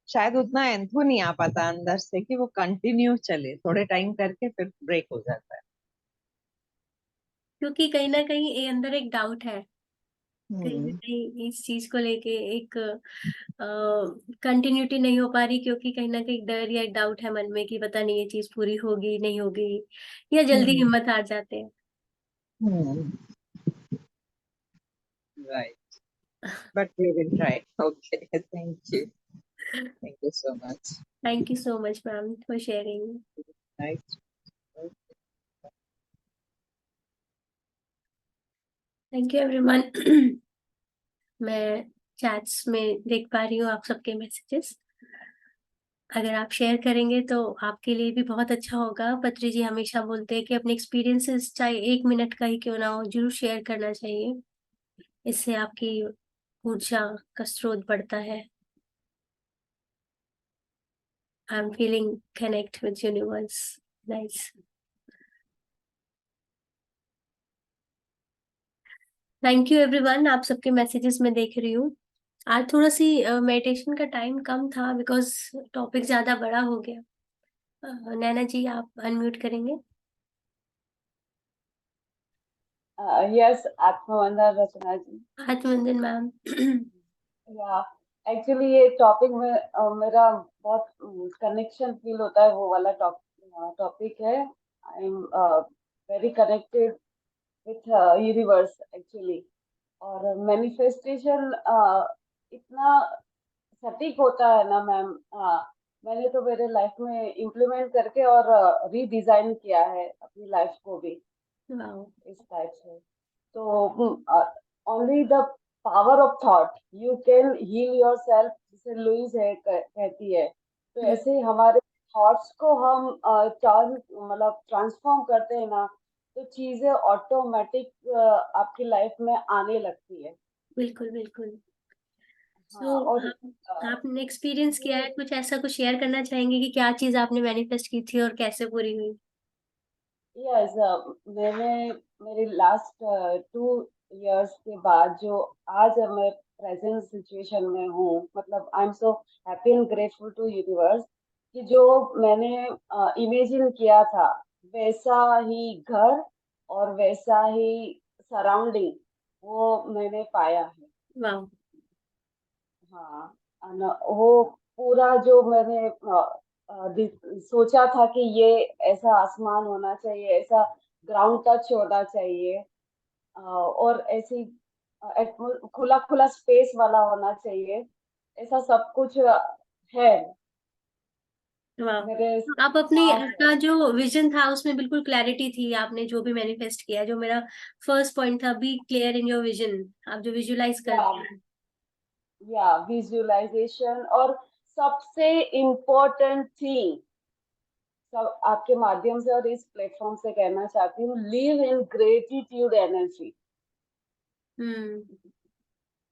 शायद उतना एंथो नहीं आ पाता अंदर से कि वो कंटिन्यू चले. थोड़े टाइम करके फिर ब्रेक हो जाता है. क्योंकि कहीं ना कहीं अंदर एक डाउट है, कहीं ना हम्म. कहीं इस चीज को लेके एक कंटिन्यूटी नहीं हो पा रही, क्योंकि कहीं ना कहीं डर या एक डाउट है मन में कि पता नहीं ये चीज पूरी होगी नहीं होगी, या जल्दी हम्म. हिम्मत हार जाते हैं। हम्म. Right. But we will try. Okay. Thank you so much. Thank you so much ma'am for sharing. Nice. Thank you everyone. मैं चैट्स में देख पा रही हूँ आप सबके मैसेजेस। अगर आप शेयर करेंगे तो आपके लिए भी बहुत अच्छा होगा। पत्री जी हमेशा बोलते हैं कि अपने एक्सपीरियंसेस चाहे 1 मिनट का ही क्यों ना हो, जरूर शेयर करना चाहिए। इससे आपकी ऊर्जा का स्रोत बढ़ता है। I am feeling connect with universe. Nice. Thank you everyone, आप सबके मैसेजेस में देख रही हूँ। आज थोड़ा सी मेडिटेशन का टाइम कम था बिकॉज टॉपिक ज्यादा बड़ा हो गया। नैना जी आप अनम्यूट करेंगे? यस, आत्मवंदन रचना जी. आत्मवंदन मैम। या एक्चुअली ये टॉपिक में मेरा बहुत कनेक्शन फील होता है. वो वाला टॉपिक है. I am very connected with universe actually. और मैनिफेस्टेशन इतना सटीक होता है ना मैम. मैंने तो मेरे लाइफ में इम्प्लीमेंट करके और रीडिजाइन किया है अपनी लाइफ को भी वाओ। इस टाइप से. तो only the power of thought you can heal your self, जिसे लुइस है कहती है. तो ऐसे ही हमारे थॉट्स को हम मतलब ट्रांसफॉर्म करते हैं ना, तो चीजें ऑटोमेटिक आपकी लाइफ में आने लगती है. बिल्कुल बिल्कुल। हाँ. सो और आपने एक्सपीरियंस किया ये है कुछ ऐसा, कुछ शेयर करना चाहेंगे कि क्या चीज आपने मैनिफेस्ट की थी और कैसे पूरी हुई? यस, मैंने मेरे लास्ट 2 इयर्स के बाद जो आज मैं प्रेजेंट सिचुएशन में हूँ, मतलब I am so happy and grateful to universe कि जो मैंने इमेजिन किया था वैसा ही घर और वैसा ही सराउंडिंग वो मैंने पाया है. वाह। हाँ. वो पूरा जो मैंने सोचा था कि ये ऐसा आसमान होना चाहिए, ऐसा ग्राउंड टच होना चाहिए, और ऐसी खुला खुला स्पेस वाला होना चाहिए, ऐसा सब कुछ है वाह। मेरे तो आप अपनी पास है. आपका जो विजन था उसमें बिल्कुल क्लैरिटी थी, आपने जो भी मैनिफेस्ट किया, जो मेरा फर्स्ट पॉइंट था, be clear in your vision. आप जो विजुलाइज या करते हैं। विजुअलाइजेशन. और सबसे इम्पोर्टेंट थिंग, सब आपके माध्यम से और इस प्लेटफॉर्म से कहना चाहती हूँ, live in gratitude energy. Hmm.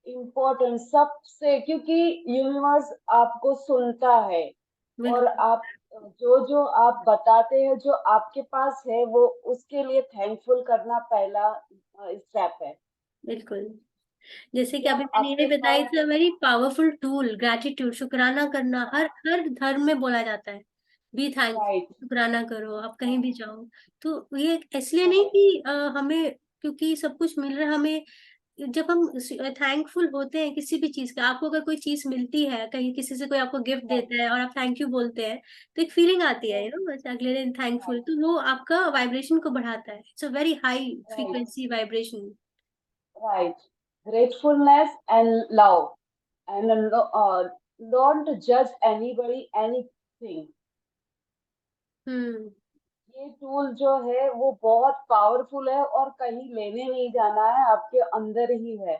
Important सबसे, क्योंकि यूनिवर्स आपको सुनता है और बिल्कुल। आप जो जो आप बताते हैं, जो आपके पास है, वो उसके लिए थैंकफुल करना पहला स्टेप है। बिल्कुल। जैसे कि अभी जब मैंने ये आपके बताया, पास, it's a very powerful tool, gratitude, शुक्राना करना हर हर धर्म में बोला जाता है। बी थैंक, राइट शुक्राना करो आप कहीं भी जाओ। तो ये इसलिए नहीं राइट कि हमें क्योंकि सब कुछ मिल रहा है हमें, जब हम थैंकफुल होते हैं किसी भी चीज का, आपको अगर कोई चीज मिलती है कहीं, किसी से कोई आपको गिफ्ट राइट देता है और आप थैंक यू बोलते हैं, तो एक फीलिंग आती है बस अगले दिन थैंकफुल, राइट तो वो आपका वाइब्रेशन को बढ़ाता है। It's a very high right frequency vibration. Right. Gratefulness and love and don't जज एनीबody एनीथिंग। हम्म। ये टूल जो है वो बहुत पावरफुल है और कहीं लेने नहीं जाना है, आपके अंदर ही है।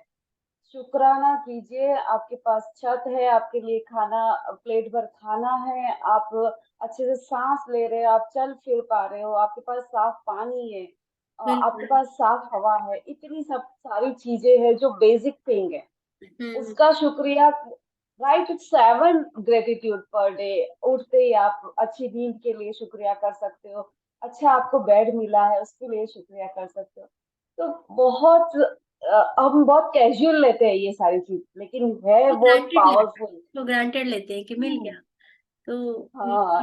शुक्राना कीजिए, आपके पास छत है, आपके लिए खाना, प्लेट भर खाना है, आप अच्छे से सांस ले रहे हो, आप चल फिर पा रहे हो, आपके पास साफ पानी है, आपके बिल्कुल। पास साफ हवा है, इतनी सब सारी चीजें हैं जो बेसिक थिंग है। हम्म। उसका शुक्रिया, राइट, 7 ग्रेटिट्यूड पर डे। उठते ही आप अच्छी नींद के लिए शुक्रिया कर सकते हो, अच्छा आपको बेड मिला है उसके लिए शुक्रिया कर सकते हो। तो बहुत हम बहुत कैजुअल लेते हैं ये सारी चीज, लेकिन है वो बहुत ग्रांटेड लेते हैं, पावरफुल। वो ग्रांटेड लेते हैं कि मिल गया तो हाँ।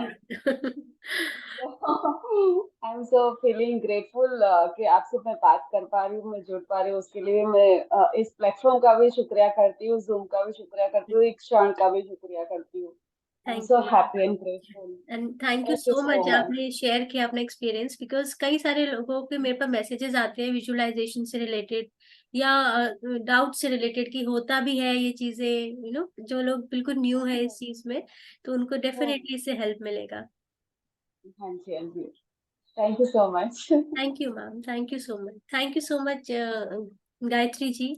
आई एम सो फीलिंग ग्रेटफुल कि आपसे मैं बात कर पा रही हूँ, मैं जुड़ पा रही हूँ, उसके लिए मैं इस प्लेटफॉर्म का भी शुक्रिया करती हूँ, जूम का भी शुक्रिया करती हूँ, एक क्षण का भी शुक्रिया करती हूँ। I M thank so you. Happy and grateful. And thank you thank you so so much, much. आपने शेयर किया अपना एक्सपीरियंस, बिकॉज कई सारे लोगों के मेरे पास मैसेजेस आते हैं विजुअलाइजेशन से रिलेटेड या डाउट से रिलेटेड कि होता भी है ये चीजें, जो लोग बिल्कुल न्यू है इस चीज में, तो उनको डेफिनेटली इससे हेल्प मिलेगा। हाँ जी हाँ जी। Thank you so much. Thank you ma'am, thank you so much, thank you so much Gayatri ji.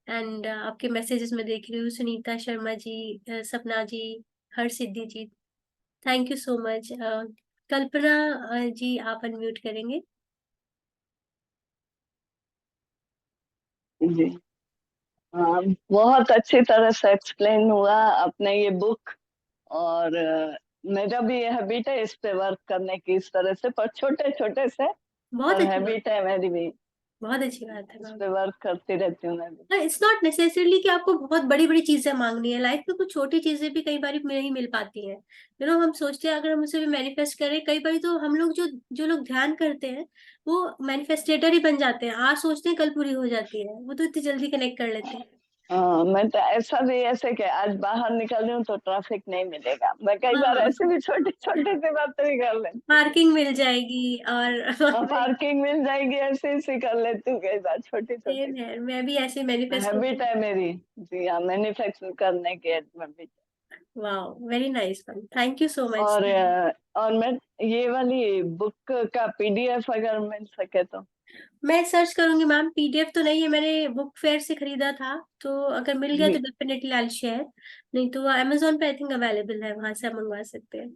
And आपके मैसेजेस में देख रही हूँ, Sunita Sharma ji, Sapna ji, Harsiddhi ji, thank you so much. Kalpana ji, आप अनम्यूट करेंगे? जी हाँ, बहुत अच्छी तरह से एक्सप्लेन हुआ आपने ये बुक। और मेरा भी ये हैबिट है इस पे वर्क करने की, इस तरह से, पर छोटे छोटे से, बहुत पर अच्छी बात, हैबिट है मेरी भी। बहुत अच्छी बात है इस मैम। पे वर्क करती रहती हूँ मैं भी। इट्स नॉट नेसेसरली कि आपको बहुत बड़ी बड़ी चीजें मांगनी है, लाइफ में कुछ छोटी चीजें भी कई बार नहीं मिल पाती हैं। हम सोचते हैं अगर हम उसे भी मैनिफेस्ट करें, कई बार तो हम लोग जो जो लोग ध्यान करते हैं वो मैनिफेस्टेटर ही बन जाते हैं, आज सोचते हैं कल पूरी हो जाती है, वो तो इतनी जल्दी कनेक्ट कर लेते हैं। हाँ, मैं तो ऐसा भी, ऐसे कि आज बाहर निकल रही हूँ तो ट्रैफिक नहीं मिलेगा, मैं कई बार हाँ, ऐसे भी छोटी छोटी सी बातें भी कर लेती हूँ। पार्किंग मिल जाएगी और और पार्किंग मिल जाएगी, ऐसे ऐसे कर लेती हूँ कई बार, छोटी छोटी सेम सी। है, मैं भी ऐसे मैनिफेस्ट हैबिट करती है मेरी। जी हाँ, मैन्युफैक्चर करने की हैबिट। हूँ। वाह, very nice ma'am, thank you so much. और मैं ये वाली बुक का पीडीएफ अगर मिल सके तो। मैं सर्च करूंगी मैम, पीडीएफ तो नहीं है, मैंने बुक फेयर से खरीदा था, तो अगर मिल गया तो जी, डेफिनेटली आई शेयर, नहीं तो अमेजोन पे आई थिंक अवेलेबल है, वहां से आप मंगवा सकते हैं।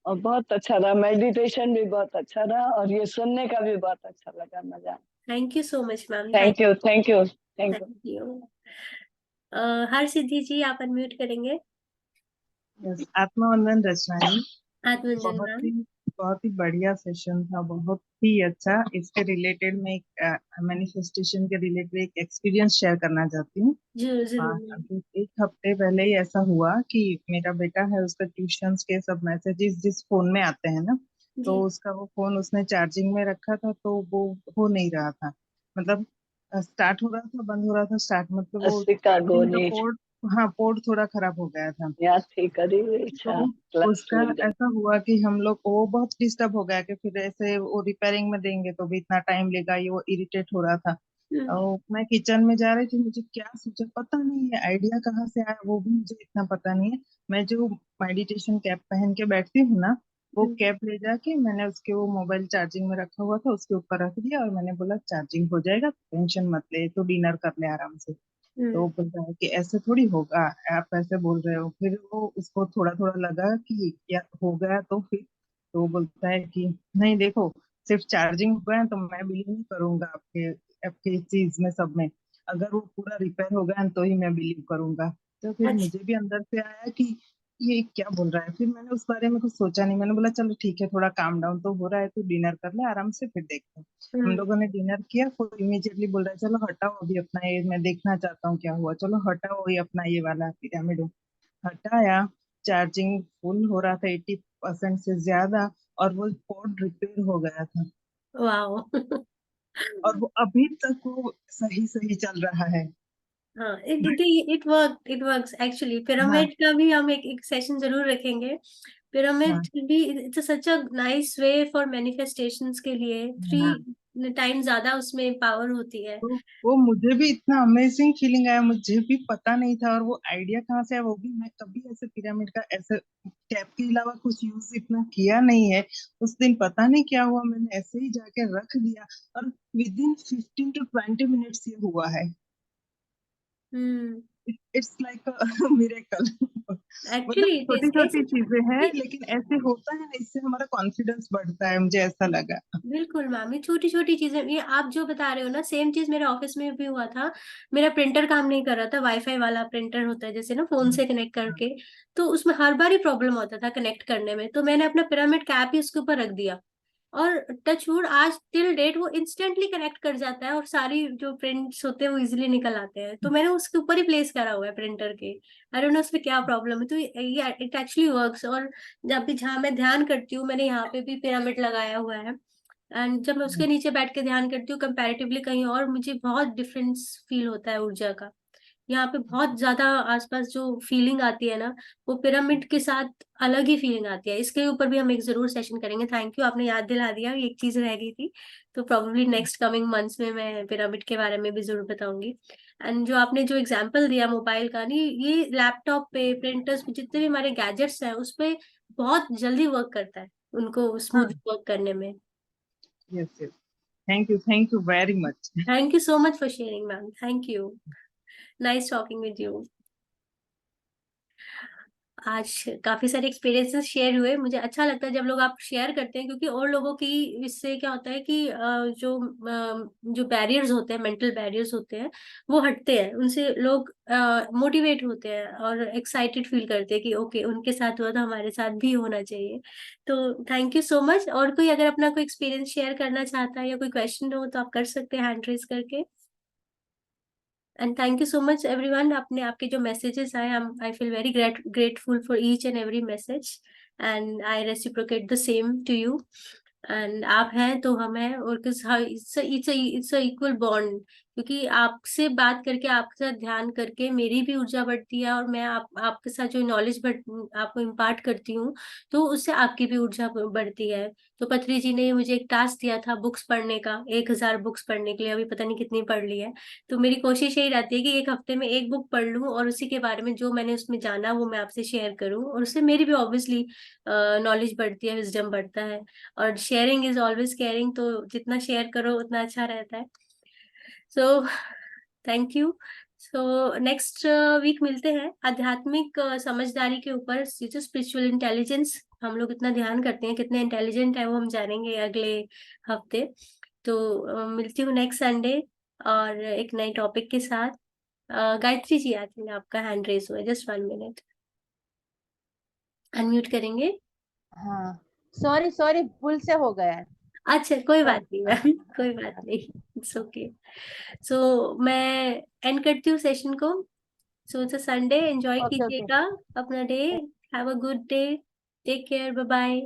और बहुत अच्छा रहा, मेडिटेशन भी बहुत अच्छा रहा, और ये सुनने का भी बहुत अच्छा लगा, मजा। Thank you so much ma'am, thank thank you, thank you, thank you. You. Harsiddhi ji, आप अनम्यूट करेंगे? यस, आत्मवंदन रचना जी। आत्मरंजन बहुत मैम। ही बहुत ही बढ़िया सेशन था, बहुत ही अच्छा। इसके रिलेटेड मैं एक मैनिफेस्टेशन के रिलेटेड एक एक्सपीरियंस शेयर करना चाहती हूँ। जरूर जरूर मैम। अभी एक हफ्ते पहले ही ऐसा हुआ कि मेरा बेटा है, उसका ट्यूशंस के सब मैसेजेस जिस फोन में आते हैं ना, तो जी। उसका वो फोन उसने चार्जिंग में रखा था, तो वो हो नहीं रहा था। मतलब स्टार्ट हो रहा था, बंद हो रहा था, स्टार्ट, मतलब वो 80 का चार्जिंग का गोली। पोर्ट, हाँ, पोर्ट थोड़ा खराब हो गया था। याद थी करी हुई, अच्छा। तो क्लास उसका लग गई। ऐसा हुआ कि हम लोग वो बहुत डिस्टर्ब हो गया कि फिर ऐसे वो रिपेयरिंग में देंगे तो भी इतना टाइम लेगा, ये वो इरिटेट हो रहा था। हम्म। और मैं किचन में जा रही थी, मुझे क्या सोचा पता नहीं है, आइडिया कहाँ से आया वो भी मुझे इतना पता नहीं है। मैं जो मेडिटेशन कैप पहन के बैठती हूँ ना, वो हम्म। कैप ले जाके मैंने उसके, वो मोबाइल चार्जिंग में रखा हुआ था, उसके ऊपर रख दिया और मैंने बोला चार्जिंग हो जाएगा, टेंशन मत ले, तो डिनर कर ले आराम से। तो हम्म। वो बोलता है कि ऐसे थोड़ी होगा, आप ऐसे बोल रहे हो। फिर वो उसको थोड़ा थोड़ा लगा कि क्या हो गया, तो फिर तो वो बोलता है कि नहीं देखो, सिर्फ चार्जिंग हो गया है तो मैं बिलीव नहीं करूंगा आपके आपके इस चीज में सब में, अगर वो पूरा रिपेयर हो गया है तो ही मैं बिलीव करूंगा। तो फिर अच्छा। मुझे भी अंदर से आया कि ये क्या बोल रहा है। फिर मैंने उस बारे में कुछ सोचा नहीं, मैंने बोला चलो ठीक है, थोड़ा काम डाउन तो हो रहा है तो डिनर कर ले आराम से, फिर देखते हैं। हम लोगों ने डिनर किया, वो इमीडिएटली बोल रहा है चलो हटाओ अभी अपना ये, मैं देखना चाहता हूँ क्या हुआ, चलो हटाओ ये अपना ये वाला पिरामिड। हटाया, चार्जिंग फुल हो रहा था 80% से ज्यादा, और वो कोड रिपेयर हो गया था, वाओ। और वो अभी तक वो सही सही चल रहा है। हाँ, इट वर्क्स एक्चुअली। हाँ पिरामिड का भी हम एक सेशन जरूर रखेंगे। पिरामिड हाँ भी it's such a nice way for manifestations के लिए। हाँ। 3 टाइम ज्यादा उसमें पावर होती है। तो वो मुझे भी इतना अमेजिंग फीलिंग आया, मुझे भी पता नहीं था, और वो आइडिया कहाँ से आया वो भी, मैं कभी ऐसे पिरामिड का ऐसे टैप के अलावा कुछ यूज इतना किया नहीं है। उस दिन पता नहीं क्या हुआ, मैंने ऐसे ही जाके रख दिया, और विद इन 15 to 20 मिनट्स ये हुआ है। हम्म। It's like miracle. मतलब एक्चुअली छोटी इट छोटी चीजें हैं, इज। लेकिन ऐसे होता है ना, इससे हमारा कॉन्फिडेंस बढ़ता है, मुझे ऐसा लगा। बिल्कुल मैम, ये छोटी छोटी चीजें, ये आप जो बता रहे हो ना, सेम चीज मेरे ऑफिस में भी हुआ था। मेरा प्रिंटर काम नहीं कर रहा था, वाईफाई वाला प्रिंटर होता है जैसे ना, फोन से कनेक्ट करके। तो उसमें हर बार ही प्रॉब्लम होता था कनेक्ट करने में, तो मैंने अपना पिरामिड कैप ही उसके ऊपर रख दिया। और टचवुड आज टिल डेट वो इंस्टेंटली कनेक्ट कर जाता है, और सारी जो प्रिंट्स होते हैं वो इजीली निकल आते हैं। तो मैंने उसके ऊपर ही प्लेस करा हुआ है प्रिंटर के। आई डोंट नो उसमें क्या प्रॉब्लम है, तो ये इट एक्चुअली वर्क्स। और जब भी जहाँ मैं ध्यान करती हूँ, मैंने यहाँ पे भी पिरामिड लगाया हुआ है। एंड जब मैं उसके नीचे बैठ के ध्यान करती हूँ कंपैरेटिवली कहीं और, मुझे बहुत डिफरेंस फील होता है ऊर्जा का। यहाँ पे बहुत ज्यादा आसपास जो फीलिंग आती है ना, वो पिरामिड के साथ अलग ही फीलिंग आती है। इसके ऊपर भी हम एक जरूर सेशन करेंगे। थैंक यू, आपने याद दिला दिया, एक चीज रह गई थी। तो प्रोबेबली नेक्स्ट कमिंग मंथ्स में मैं पिरामिड के बारे में भी जरूर बताऊंगी। एंड जो आपने जो एग्जांपल दिया मोबाइल का, नहीं ये लैपटॉप पे, प्रिंटर्स पे, जितने भी हमारे गैजेट्स हैं उस पे बहुत जल्दी वर्क करता है, उनको हाँ। स्मूथ वर्क करने में। Yes yes, thank you very much. Thank you so much for sharing, ma'am. Thank you. Nice talking with you. आज काफी सारे एक्सपीरियंसेस शेयर हुए। मुझे अच्छा लगता है जब लोग आप शेयर करते हैं, क्योंकि और लोगों की इससे क्या होता है कि जो बैरियर्स होते हैं, मेंटल बैरियर्स होते हैं, वो हटते हैं। उनसे लोग मोटिवेट होते हैं और एक्साइटेड फील करते हैं कि ओके, उनके साथ हुआ तो हमारे साथ भी होना चाहिए। तो थैंक यू सो मच। और कोई अगर अपना कोई एक्सपीरियंस शेयर करना चाहता है या कोई क्वेश्चन हो तो आप कर सकते हैं हैंड रेज करके। And thank you so much everyone. अपने आपके जो मैसेजेस आए, I feel very grateful for each and every message, and I reciprocate the same to you. And आप हैं तो हम हैं, और इट्स इक्वल बॉन्ड। क्योंकि आपसे बात करके, आपके साथ ध्यान करके मेरी भी ऊर्जा बढ़ती है, और मैं आपके साथ जो नॉलेज आपको इम्पार्ट करती हूँ, तो उससे आपकी भी ऊर्जा बढ़ती है। तो पथरी जी ने मुझे एक टास्क दिया था बुक्स पढ़ने का, 1000 बुक्स पढ़ने के लिए। अभी पता नहीं कितनी पढ़ ली है। तो मेरी कोशिश यही रहती है कि एक हफ्ते में एक बुक पढ़ लूँ, और उसी के बारे में जो मैंने उसमें जाना वो मैं आपसे शेयर करूँ, और उससे मेरी भी ऑब्वियसली नॉलेज बढ़ती है, विजडम बढ़ता है। और शेयरिंग इज ऑलवेज केयरिंग, तो जितना शेयर करो उतना अच्छा रहता है। So thank you. So next week मिलते हैं आध्यात्मिक समझदारी के ऊपर। जो स्पिरिचुअल इंटेलिजेंस हम लोग इतना ध्यान करते हैं, कितने इंटेलिजेंट है वो हम जानेंगे अगले हफ्ते। तो मिलती हूँ नेक्स्ट संडे और एक नए टॉपिक के साथ। गायत्री जी, आई थिंक आपका हैंड रेस हुआ है, जस्ट 1 मिनट, अनम्यूट करेंगे। हाँ, सॉरी सॉरी, भूल से हो गया है। अच्छा, कोई बात नहीं सॉरी। मैम, कोई बात नहीं, इट्स ओके। सो मैं एंड करती हूँ सेशन को। So it's Sunday, enjoy okay okay. कीजिएगा अपना day. Have a good day, take care, bye bye.